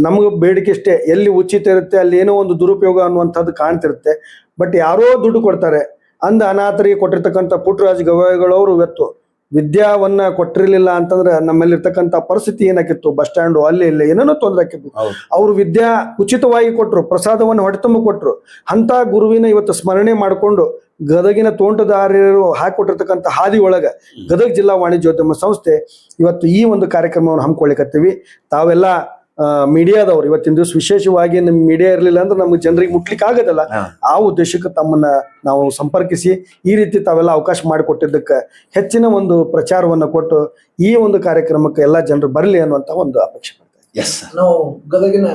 ನಮ್ಗೆ ಬೇಡಿಕೆ ಇಷ್ಟೇ, ಎಲ್ಲಿ ಉಚಿತ ಇರುತ್ತೆ ಅಲ್ಲಿ ಏನೋ ಒಂದು ದುರುಪಯೋಗ ಅನ್ನುವಂಥದ್ದು ಕಾಣ್ತಿರುತ್ತೆ. ಬಟ್ ಯಾರೋ ದುಡ್ಡು ಕೊಡ್ತಾರೆ ಅಂದ ಅನಾಥರಿಗೆ ಕೊಟ್ಟಿರ್ತಕ್ಕಂಥ ಪುಟ್ಟರಾಜ್ ಗವಾಯಿಗಳವರು ಇವತ್ತು ವಿದ್ಯಾವನ್ನ ಕೊಟ್ಟಿರ್ಲಿಲ್ಲ ಅಂತಂದ್ರೆ ನಮ್ಮಲ್ಲಿರ್ತಕ್ಕಂಥ ಪರಿಸ್ಥಿತಿ ಏನಾಕಿತ್ತು, ಬಸ್ ಸ್ಟ್ಯಾಂಡು ಅಲ್ಲಿ ಇಲ್ಲಿ ಏನೇನೋ ತೊಂದರೆ ಆಕಿತ್ತು. ಅವ್ರು ವಿದ್ಯಾ ಉಚಿತವಾಗಿ ಕೊಟ್ರು, ಪ್ರಸಾದವನ್ನು ಹೊಟ್ಟೆತುಂಬ ಕೊಟ್ರು. ಅಂತ ಗುರುವಿನ ಇವತ್ತು ಸ್ಮರಣೆ ಮಾಡಿಕೊಂಡು ಗದಗಿನ ತೋಂಟದಾರರು ಹಾಕಿಕೊಟ್ಟಿರ್ತಕ್ಕಂಥ ಹಾದಿ ಒಳಗ ಗದಗ ಜಿಲ್ಲಾ ವಾಣಿಜ್ಯೋದ್ಯಮ ಸಂಸ್ಥೆ ಇವತ್ತು ಈ ಒಂದು ಕಾರ್ಯಕ್ರಮವನ್ನು ಹಮ್ಮಿಕೊಳ್ಳಿಕತ್ತೀವಿ. ತಾವೆಲ್ಲ ಮೀಡಿಯಾದವ್ರು ಇವತ್ತಿನ ದಿವಸ ವಿಶೇಷವಾಗಿ ನಮ್ಮ ಮೀಡಿಯಾ ಇರಲಿಲ್ಲ ಅಂದ್ರೆ ನಮ್ಗೆ ಜನರಿಗೆ ಮುಟ್ಲಿಕ್ಕೆ ಆಗೋದಲ್ಲ. ಆ ಉದ್ದೇಶಕ್ಕೆ ತಮ್ಮನ್ನ ನಾವು ಸಂಪರ್ಕಿಸಿ ಈ ರೀತಿ ತಾವೆಲ್ಲ ಅವಕಾಶ ಮಾಡಿಕೊಟ್ಟಿದ್ದಕ್ಕೆ ಹೆಚ್ಚಿನ ಒಂದು ಪ್ರಚಾರವನ್ನು ಕೊಟ್ಟು ಈ ಒಂದು ಕಾರ್ಯಕ್ರಮಕ್ಕೆ ಎಲ್ಲಾ ಜನರು ಬರಲಿ ಅನ್ನುವಂತ ಒಂದು ಅಪೇಕ್ಷೆ ಮಾಡ್ತೇವೆ.
ನಾವು ಗದಗಿನ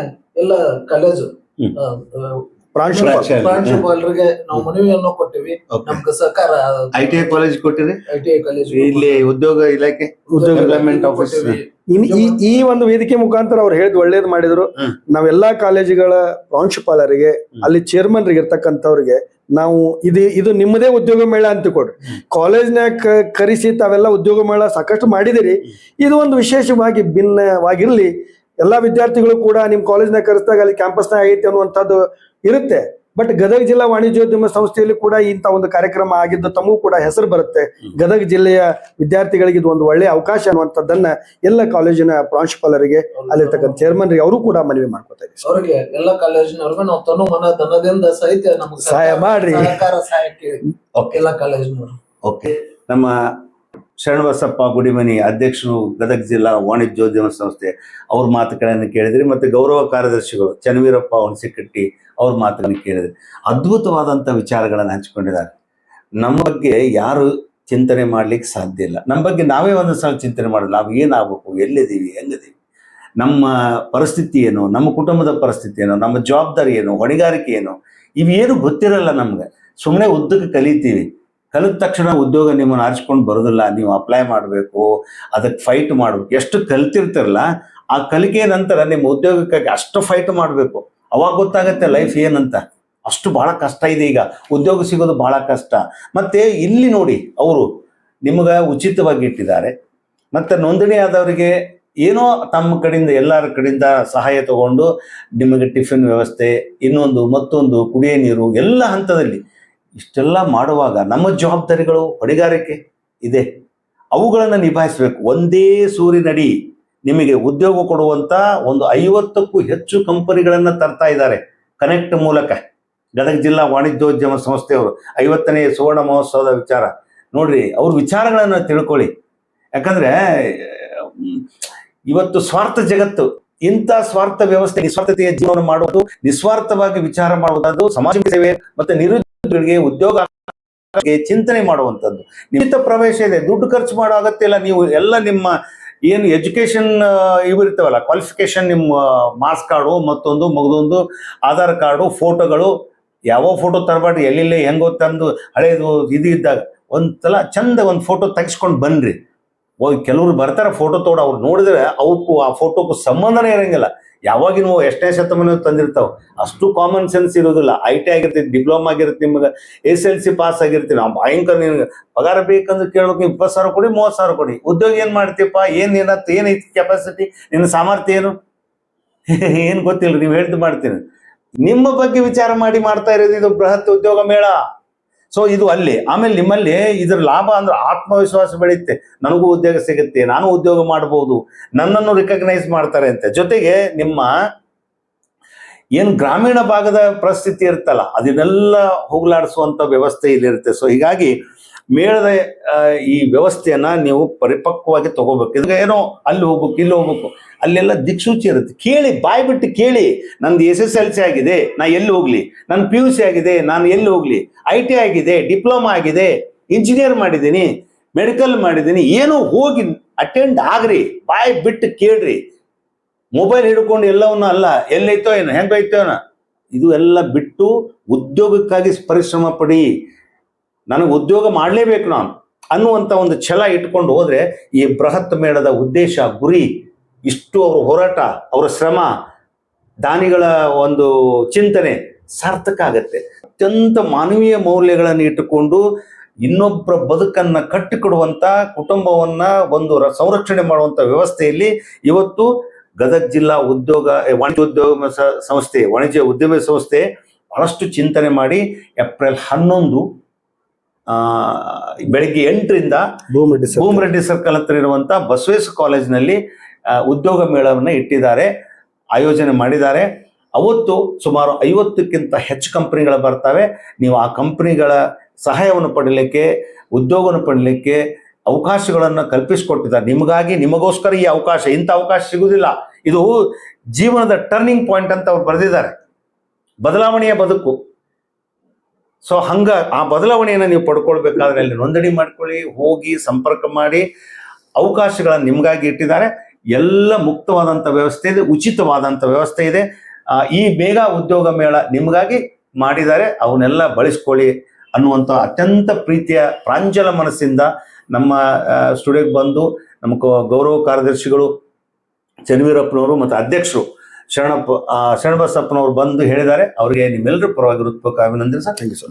ಎಲ್ಲ ಕಾಲೇಜು ಪ್ರಾಂಶುಪಾಲರಿಗೆ ನಾವು ಮನವಿಯನ್ನು ಕೊಟ್ಟಿವಿ. ನಮ್ಗೆ ಸಹಕಾರ
ITI ಕಾಲೇಜ್ ಕೊಟ್ಟಿರಿ,
ITI ಕಾಲೇಜ್
ಇಲ್ಲಿ ಉದ್ಯೋಗ ಇಲಾಖೆ ಡೆವಲಪ್ಮೆಂಟ್ ಆಫೀಸ್
ಈ ಒಂದು ವೇದಿಕೆ ಮುಖಾಂತರ ಅವ್ರು ಹೇಳಿದ್ ಒಳ್ಳೇದ್ ಮಾಡಿದ್ರು. ನಾವೆಲ್ಲಾ ಕಾಲೇಜುಗಳ ಪ್ರಾಂಶುಪಾಲರಿಗೆ ಅಲ್ಲಿ ಚೇರ್ಮನ್ರಿಗೆ ಇರ್ತಕ್ಕಂಥವ್ರಿಗೆ ನಾವು ಇದು ನಿಮ್ಮದೇ ಉದ್ಯೋಗ ಮೇಳ ಅಂತ ಕೊಡ್ರಿ. ಕಾಲೇಜ್ನಾಗ ಕರೆಸಿ ತಾವೆಲ್ಲ ಉದ್ಯೋಗ ಮೇಳ ಸಾಕಷ್ಟು ಮಾಡಿದಿರಿ, ಇದು ಒಂದು ವಿಶೇಷವಾಗಿ ಭಿನ್ನವಾಗಿರ್ಲಿ. ಎಲ್ಲಾ ವಿದ್ಯಾರ್ಥಿಗಳು ಕೂಡ ನಿಮ್ ಕಾಲೇಜ್ನಾಗ ಕರೆಸಿದಾಗ ಅಲ್ಲಿ ಕ್ಯಾಂಪಸ್ನಾಗ ಐತಿ ಅನ್ನುವಂಥದ್ದು ಇರುತ್ತೆ. ಬಟ್ ಗದಗ ಜಿಲ್ಲಾ ವಾಣಿಜ್ಯೋದ್ಯಮ ಸಂಸ್ಥೆಯಲ್ಲಿ ಕೂಡ ಇಂಥ ಒಂದು ಕಾರ್ಯಕ್ರಮ ಆಗಿದ್ದು ತಮಗೂ ಕೂಡ ಹೆಸರು ಬರುತ್ತೆ. ಗದಗ ಜಿಲ್ಲೆಯ ವಿದ್ಯಾರ್ಥಿಗಳಿಗೆ ಇದು ಒಂದು ಒಳ್ಳೆಯ ಅವಕಾಶ ಅನ್ನುವಂಥದ್ದನ್ನ ಎಲ್ಲ ಕಾಲೇಜಿನ ಪ್ರಾಂಶುಪಾಲರಿಗೆ ಅಲ್ಲಿರ್ತಕ್ಕಂಥ ಚೇರ್ಮನ್ರಿಗೆ ಅವರು ಕೂಡ ಮನವಿ ಮಾಡ್ಕೊತಾ ಇದ್ದೀವಿ.
ಅವರಿಗೆ ಎಲ್ಲ ಕಾಲೇಜಿನವ್ರಿಗೆ ನಾವು ತನು ಮನ ಧನದಿಂದ ಸಹಿತ ನಮ್ಗೆ
ಸಹಾಯ ಮಾಡ್ರಿ,
ಸಹಾಯಕ್ಕೆ ಎಲ್ಲ ಕಾಲೇಜಿನವರು.
ಓಕೆ. ನಮ್ಮ ಶರಣಬಸಪ್ಪ ಗುಡಿಮನಿ ಅಧ್ಯಕ್ಷರು ಗದಗ ಜಿಲ್ಲಾ ವಾಣಿಜ್ಯೋದ್ಯಮ ಸಂಸ್ಥೆ, ಅವ್ರ ಮಾತುಗಳನ್ನು ಕೇಳಿದ್ರಿ. ಮತ್ತೆ ಗೌರವ ಕಾರ್ಯದರ್ಶಿಗಳು ಚನ್ನವೀರಪ್ಪ ಹುಣಸಿಕಟ್ಟಿ ಅವ್ರ ಮಾತುಗಳನ್ನು ಕೇಳಿದ್ರಿ. ಅದ್ಭುತವಾದಂಥ ವಿಚಾರಗಳನ್ನು ಹಂಚಿಕೊಂಡಿದ್ದಾರೆ. ನಮ್ಮ ಬಗ್ಗೆ ಯಾರು ಚಿಂತನೆ ಮಾಡ್ಲಿಕ್ಕೆ ಸಾಧ್ಯ ಇಲ್ಲ. ನಮ್ಮ ಬಗ್ಗೆ ನಾವೇ ಒಂದು ಸಲ ಚಿಂತನೆ ಮಾಡೋದು, ನಾವು ಏನಾಗಬೇಕು, ಎಲ್ಲಿದ್ದೀವಿ, ಹೆಂಗಿದ್ದೀವಿ, ನಮ್ಮ ಪರಿಸ್ಥಿತಿ ಏನು, ನಮ್ಮ ಕುಟುಂಬದ ಪರಿಸ್ಥಿತಿ ಏನು, ನಮ್ಮ ಜವಾಬ್ದಾರಿ ಏನು, ಹೊಣೆಗಾರಿಕೆ ಏನು, ಇವೇನು ಗೊತ್ತಿರಲ್ಲ ನಮ್ಗೆ. ಸುಮ್ಮನೆ ಉದ್ದಕ್ಕೆ ಕಲಿತೀವಿ. ಕಲಿತ ತಕ್ಷಣ ಉದ್ಯೋಗ ನಿಮ್ಮನ್ನು ಆರಿಸ್ಕೊಂಡು ಬರೋದಿಲ್ಲ. ನೀವು ಅಪ್ಲೈ ಮಾಡಬೇಕು, ಅದಕ್ಕೆ ಫೈಟ್ ಮಾಡಬೇಕು. ಎಷ್ಟು ಕಲ್ತಿರ್ತಿರಲ್ಲ ಆ ಕಲಿಕೆ ನಂತರ ನಿಮ್ಮ ಉದ್ಯೋಗಕ್ಕಾಗಿ ಅಷ್ಟು ಫೈಟ್ ಮಾಡಬೇಕು. ಅವಾಗ ಗೊತ್ತಾಗತ್ತೆ ಲೈಫ್ ಏನಂತ. ಅಷ್ಟು ಬಹಳ ಕಷ್ಟ ಇದೆ. ಈಗ ಉದ್ಯೋಗ ಸಿಗೋದು ಬಹಳ ಕಷ್ಟ. ಮತ್ತೆ ಇಲ್ಲಿ ನೋಡಿ, ಅವರು ನಿಮಗೆ ಉಚಿತವಾಗಿ ಇಟ್ಟಿದ್ದಾರೆ. ಮತ್ತೆ ನೋಂದಣಿ ಆದವರಿಗೆ ಏನೋ ತಮ್ಮ ಕಡೆಯಿಂದ ಎಲ್ಲರ ಕಡೆಯಿಂದ ಸಹಾಯ ತಗೊಂಡು ನಿಮಗೆ ಟಿಫಿನ್ ವ್ಯವಸ್ಥೆ, ಇನ್ನೊಂದು ಮತ್ತೊಂದು, ಕುಡಿಯೋ ನೀರು ಎಲ್ಲ ಹಂತದಲ್ಲಿ ಇಷ್ಟೆಲ್ಲ ಮಾಡುವಾಗ ನಮ್ಮ ಜವಾಬ್ದಾರಿಗಳು, ಹೊಣೆಗಾರಿಕೆ ಇದೆ, ಅವುಗಳನ್ನು ನಿಭಾಯಿಸಬೇಕು. ಒಂದೇ ಸೂರಿನಡಿ ನಿಮಗೆ ಉದ್ಯೋಗ ಕೊಡುವಂತ ಒಂದು 50ಕ್ಕೂ ಹೆಚ್ಚು ಕಂಪನಿಗಳನ್ನು ತರ್ತಾ ಇದ್ದಾರೆ ಕನೆಕ್ಟ್ ಮೂಲಕ. ಗದಗ ಜಿಲ್ಲಾ ವಾಣಿಜ್ಯೋದ್ಯಮ ಸಂಸ್ಥೆಯವರು 50ನೇ ಸುವರ್ಣ ಮಹೋತ್ಸವದ ವಿಚಾರ ನೋಡ್ರಿ, ಅವ್ರ ವಿಚಾರಗಳನ್ನು ತಿಳ್ಕೊಳ್ಳಿ. ಯಾಕಂದ್ರೆ ಇವತ್ತು ಸ್ವಾರ್ಥ ಜಗತ್ತು, ಇಂಥ ಸ್ವಾರ್ಥ ವ್ಯವಸ್ಥೆ, ನಿಸ್ವಾರ್ಥತೆಯ ಜೀವನ ಮಾಡುವುದು, ನಿಸ್ವಾರ್ಥವಾಗಿ ವಿಚಾರ ಮಾಡುವುದು, ಸಮಾಜ ಸೇವೆ ಮತ್ತೆ ನಿರುದ್ಯೋಗಿಗಳಿಗೆ ಉದ್ಯೋಗ ಚಿಂತನೆ ಮಾಡುವಂಥದ್ದು. ನಿಮಿತ್ತ ಪ್ರವೇಶ ಇದೆ, ದುಡ್ಡು ಖರ್ಚು ಮಾಡೋ ಅಗತ್ಯ ಇಲ್ಲ. ನೀವು ಎಲ್ಲ ನಿಮ್ಮ ಏನು ಎಜುಕೇಶನ್ ಇವಿರ್ತಾವಲ್ಲ, ಕ್ವಾಲಿಫಿಕೇಶನ್, ನಿಮ್ಮ ಮಾರ್ಕ್ಸ್ ಕಾರ್ಡು, ಮತ್ತೊಂದು ಮಗದೊಂದು ಆಧಾರ್ ಕಾರ್ಡು, ಫೋಟೋಗಳು, ಯಾವ ಫೋಟೋ ತರಬಾರ್ದು, ಎಲ್ಲೆಲ್ಲೇ ಹೆಂಗೋ ತಂದು ಹಳೇದು ಇದು ಇದ್ದಾಗ ಒಂದ್ಸಲ ಚಂದ ಒಂದು ಫೋಟೋ ತೆಗಿಸ್ಕೊಂಡು ಬನ್ರಿ. ಕೆಲವ್ರು ಬರ್ತಾರೆ ಫೋಟೋ ತೋಡ, ಅವ್ರು ನೋಡಿದ್ರೆ ಅವಕ್ಕೂ ಆ ಫೋಟೋಕ್ಕೂ ಸಂಬಂಧನೇ ಇರಂಗಿಲ್ಲ. ಯಾವಾಗ ನೀವು ಎಷ್ಟನೇ ಶತಮಾನ ತಂದಿರ್ತಾವ, ಅಷ್ಟು ಕಾಮನ್ ಸೆನ್ಸ್ ಇರೋದಿಲ್ಲ. ITI ಆಗಿರ್ತೀವಿ, ಡಿಪ್ಲೊಮಾ ಆಗಿರುತ್ತೆ, ನಿಮ್ಗೆ SLC ಪಾಸ್ ಆಗಿರ್ತೀವಿ. ನಾವು ಭಯಂಕರ ನಿನ್ಗೆ ಪಗಾರ ಬೇಕಂದ್ರೆ ಕೇಳ್ಬೇಕು, 20,000 ಕೊಡಿ, 30,000 ಕೊಡಿ. ಉದ್ಯೋಗ ಏನ್ ಮಾಡ್ತೀಯಪ್ಪ, ಏನೈತಿ ಕೆಪಾಸಿಟಿ, ನಿನ್ನ ಸಾಮರ್ಥ್ಯ ಏನು? ಏನ್ ಗೊತ್ತಿಲ್ಲ, ನೀವು ಹೇಳ್ದು ಮಾಡ್ತೀನಿ. ನಿಮ್ಮ ಬಗ್ಗೆ ವಿಚಾರ ಮಾಡಿ ಮಾಡ್ತಾ ಇರೋದು ಇದು ಬೃಹತ್ ಉದ್ಯೋಗ ಮೇಳ. ಸೊ ಇದು ಅಲ್ಲಿ. ಆಮೇಲೆ ನಿಮ್ಮಲ್ಲಿ ಇದ್ರ ಲಾಭ ಅಂದ್ರೆ ಆತ್ಮವಿಶ್ವಾಸ ಬೆಳೆಯುತ್ತೆ. ನನಗೂ ಉದ್ಯೋಗ ಸಿಗುತ್ತೆ, ನಾನು ಉದ್ಯೋಗ ಮಾಡಬಹುದು, ನನ್ನನ್ನು ರಿಕಗ್ನೈಸ್ ಮಾಡ್ತಾರೆ ಅಂತ. ಜೊತೆಗೆ ನಿಮ್ಮ ಏನು ಗ್ರಾಮೀಣ ಭಾಗದ ಪರಿಸ್ಥಿತಿ ಇರುತ್ತಲ್ಲ, ಅದನ್ನೆಲ್ಲ ಹೋಗ್ಲಾಡಿಸುವಂತ ವ್ಯವಸ್ಥೆ ಇಲ್ಲಿರುತ್ತೆ. ಸೊ ಹೀಗಾಗಿ ಮೇಳದ ಈ ವ್ಯವಸ್ಥೆಯನ್ನ ನೀವು ಪರಿಪಕ್ವವಾಗಿ ತಗೋಬೇಕು. ಇವಾಗ ಏನೋ ಅಲ್ಲಿ ಹೋಗ್ಬೇಕು, ಇಲ್ಲಿ ಹೋಗ್ಬೇಕು, ಅಲ್ಲೆಲ್ಲ ದಿಕ್ಸೂಚಿ ಇರುತ್ತೆ. ಕೇಳಿ, ಬಾಯ್ ಬಿಟ್ಟು ಕೇಳಿ. ನಂದು SSLC ಆಗಿದೆ, ನಾ ಎಲ್ಲಿ ಹೋಗ್ಲಿ? ನನ್ನ PUC ಆಗಿದೆ, ನಾನು ಎಲ್ಲಿ ಹೋಗ್ಲಿ? IT ಆಗಿದೆ, ಡಿಪ್ಲೊಮಾ ಆಗಿದೆ, ಇಂಜಿನಿಯರ್ ಮಾಡಿದ್ದೀನಿ, ಮೆಡಿಕಲ್ ಮಾಡಿದ್ದೀನಿ, ಏನೋ ಹೋಗಿ ಅಟೆಂಡ್ ಆಗ್ರಿ, ಬಾಯ್ ಬಿಟ್ಟು ಕೇಳ್ರಿ. ಮೊಬೈಲ್ ಹಿಡ್ಕೊಂಡು ಎಲ್ಲವನ್ನ ಅಲ್ಲ, ಎಲ್ಲೈತೋ ಏನೋ, ಹೆಂಗೈತೋ ಏನೋ, ಇದು ಎಲ್ಲ ಬಿಟ್ಟು ಉದ್ಯೋಗಕ್ಕಾಗಿ ಪರಿಶ್ರಮ ಪಡಿ. ನನಗೆ ಉದ್ಯೋಗ ಮಾಡಲೇಬೇಕು ನಾನು ಅನ್ನುವಂಥ ಒಂದು ಛಲ ಇಟ್ಕೊಂಡು ಹೋದ್ರೆ ಈ ಬೃಹತ್ ಮೇಳದ ಉದ್ದೇಶ, ಗುರಿ, ಇಷ್ಟು ಅವರ ಹೋರಾಟ, ಅವರ ಶ್ರಮ, ದಾನಿಗಳ ಒಂದು ಚಿಂತನೆ ಸಾರ್ಥಕ ಆಗತ್ತೆ. ಅತ್ಯಂತ ಮಾನವೀಯ ಮೌಲ್ಯಗಳನ್ನು ಇಟ್ಟುಕೊಂಡು ಇನ್ನೊಬ್ಬರ ಬದುಕನ್ನ ಕಟ್ಟಿಕೊಡುವಂತ, ಕುಟುಂಬವನ್ನ ಒಂದು ಸಂರಕ್ಷಣೆ ಮಾಡುವಂತ ವ್ಯವಸ್ಥೆಯಲ್ಲಿ ಇವತ್ತು ಗದಗ ಜಿಲ್ಲಾ ವಾಣಿಜ್ಯ ಉದ್ಯಮ ಸಂಸ್ಥೆ ಬಹಳಷ್ಟು ಚಿಂತನೆ ಮಾಡಿ ಏಪ್ರಿಲ್ 11 ಬೆಳಿಗ್ಗೆ 8ರಿಂದ ಭೂಮರೆಡ್ಡಿ ಸರ್ಕಲ್ ಹತ್ರ ಇರುವಂತ ಬಸವೇಶ್ವರ ಕಾಲೇಜಿನಲ್ಲಿ ಉದ್ಯೋಗ ಮೇಳವನ್ನ ಇಟ್ಟಿದ್ದಾರೆ, ಆಯೋಜನೆ ಮಾಡಿದ್ದಾರೆ. ಅವತ್ತು ಸುಮಾರು 50ಕ್ಕಿಂತ ಹೆಚ್ಚು ಕಂಪನಿಗಳು ಬರ್ತವೆ. ನೀವು ಆ ಕಂಪನಿಗಳ ಸಹಾಯವನ್ನು ಪಡಲಿಕ್ಕೆ, ಉದ್ಯೋಗವನ್ನು ಪಡಲಿಕ್ಕೆ ಅವಕಾಶಗಳನ್ನು ಕಲ್ಪಿಸಿಕೊಟ್ಟಿದ್ದಾರೆ. ನಿಮಗಾಗಿ, ನಿಮಗೋಸ್ಕರ ಈ ಅವಕಾಶ. ಇಂಥ ಅವಕಾಶ ಸಿಗುವುದಿಲ್ಲ. ಇದು ಜೀವನದ ಟರ್ನಿಂಗ್ ಪಾಯಿಂಟ್ ಅಂತ ಅವ್ರು ಬರೆದಿದ್ದಾರೆ, ಬದಲಾವಣೆಯ ಬದುಕು. ಸೊ ಆ ಬದಲಾವಣೆಯನ್ನು ನೀವು ಪಡ್ಕೊಳ್ಬೇಕಾದ್ರೆ ಅಲ್ಲಿ ನೋಂದಣಿ ಮಾಡ್ಕೊಳ್ಳಿ, ಹೋಗಿ ಸಂಪರ್ಕ ಮಾಡಿ. ಅವಕಾಶಗಳನ್ನು ನಿಮಗಾಗಿ ಇಟ್ಟಿದ್ದಾರೆ. ಎಲ್ಲ ಮುಕ್ತವಾದಂಥ ವ್ಯವಸ್ಥೆ ಇದೆ, ಉಚಿತವಾದಂಥ ವ್ಯವಸ್ಥೆ ಇದೆ. ಈ ಬೇಗ ಉದ್ಯೋಗ ಮೇಳ ನಿಮಗಾಗಿ ಮಾಡಿದ್ದಾರೆ, ಅವನ್ನೆಲ್ಲ ಬಳಸ್ಕೊಳ್ಳಿ ಅನ್ನುವಂಥ ಅತ್ಯಂತ ಪ್ರೀತಿಯ ಪ್ರಾಂಜಲ ಮನಸ್ಸಿಂದ ನಮ್ಮ ಸ್ಟುಡಿಯೋಗೆ ಬಂದು ನಮ್ಮ ಗೌರವ ಕಾರ್ಯದರ್ಶಿಗಳು ಚನ್ನವೀರಪ್ಪನವರು ಮತ್ತು ಅಧ್ಯಕ್ಷರು ಶರಣಬಸಪ್ಪನವರು ಬಂದು ಹೇಳಿದ್ದಾರೆ. ಅವರಿಗೆ ನಿಮ್ಮೆಲ್ಲರ ಪರವಾಗಿ ಹೃತ್ಪೂರ್ವಕ ಅಭಿನಂದನೆ ಸರ್.
Thank you sir.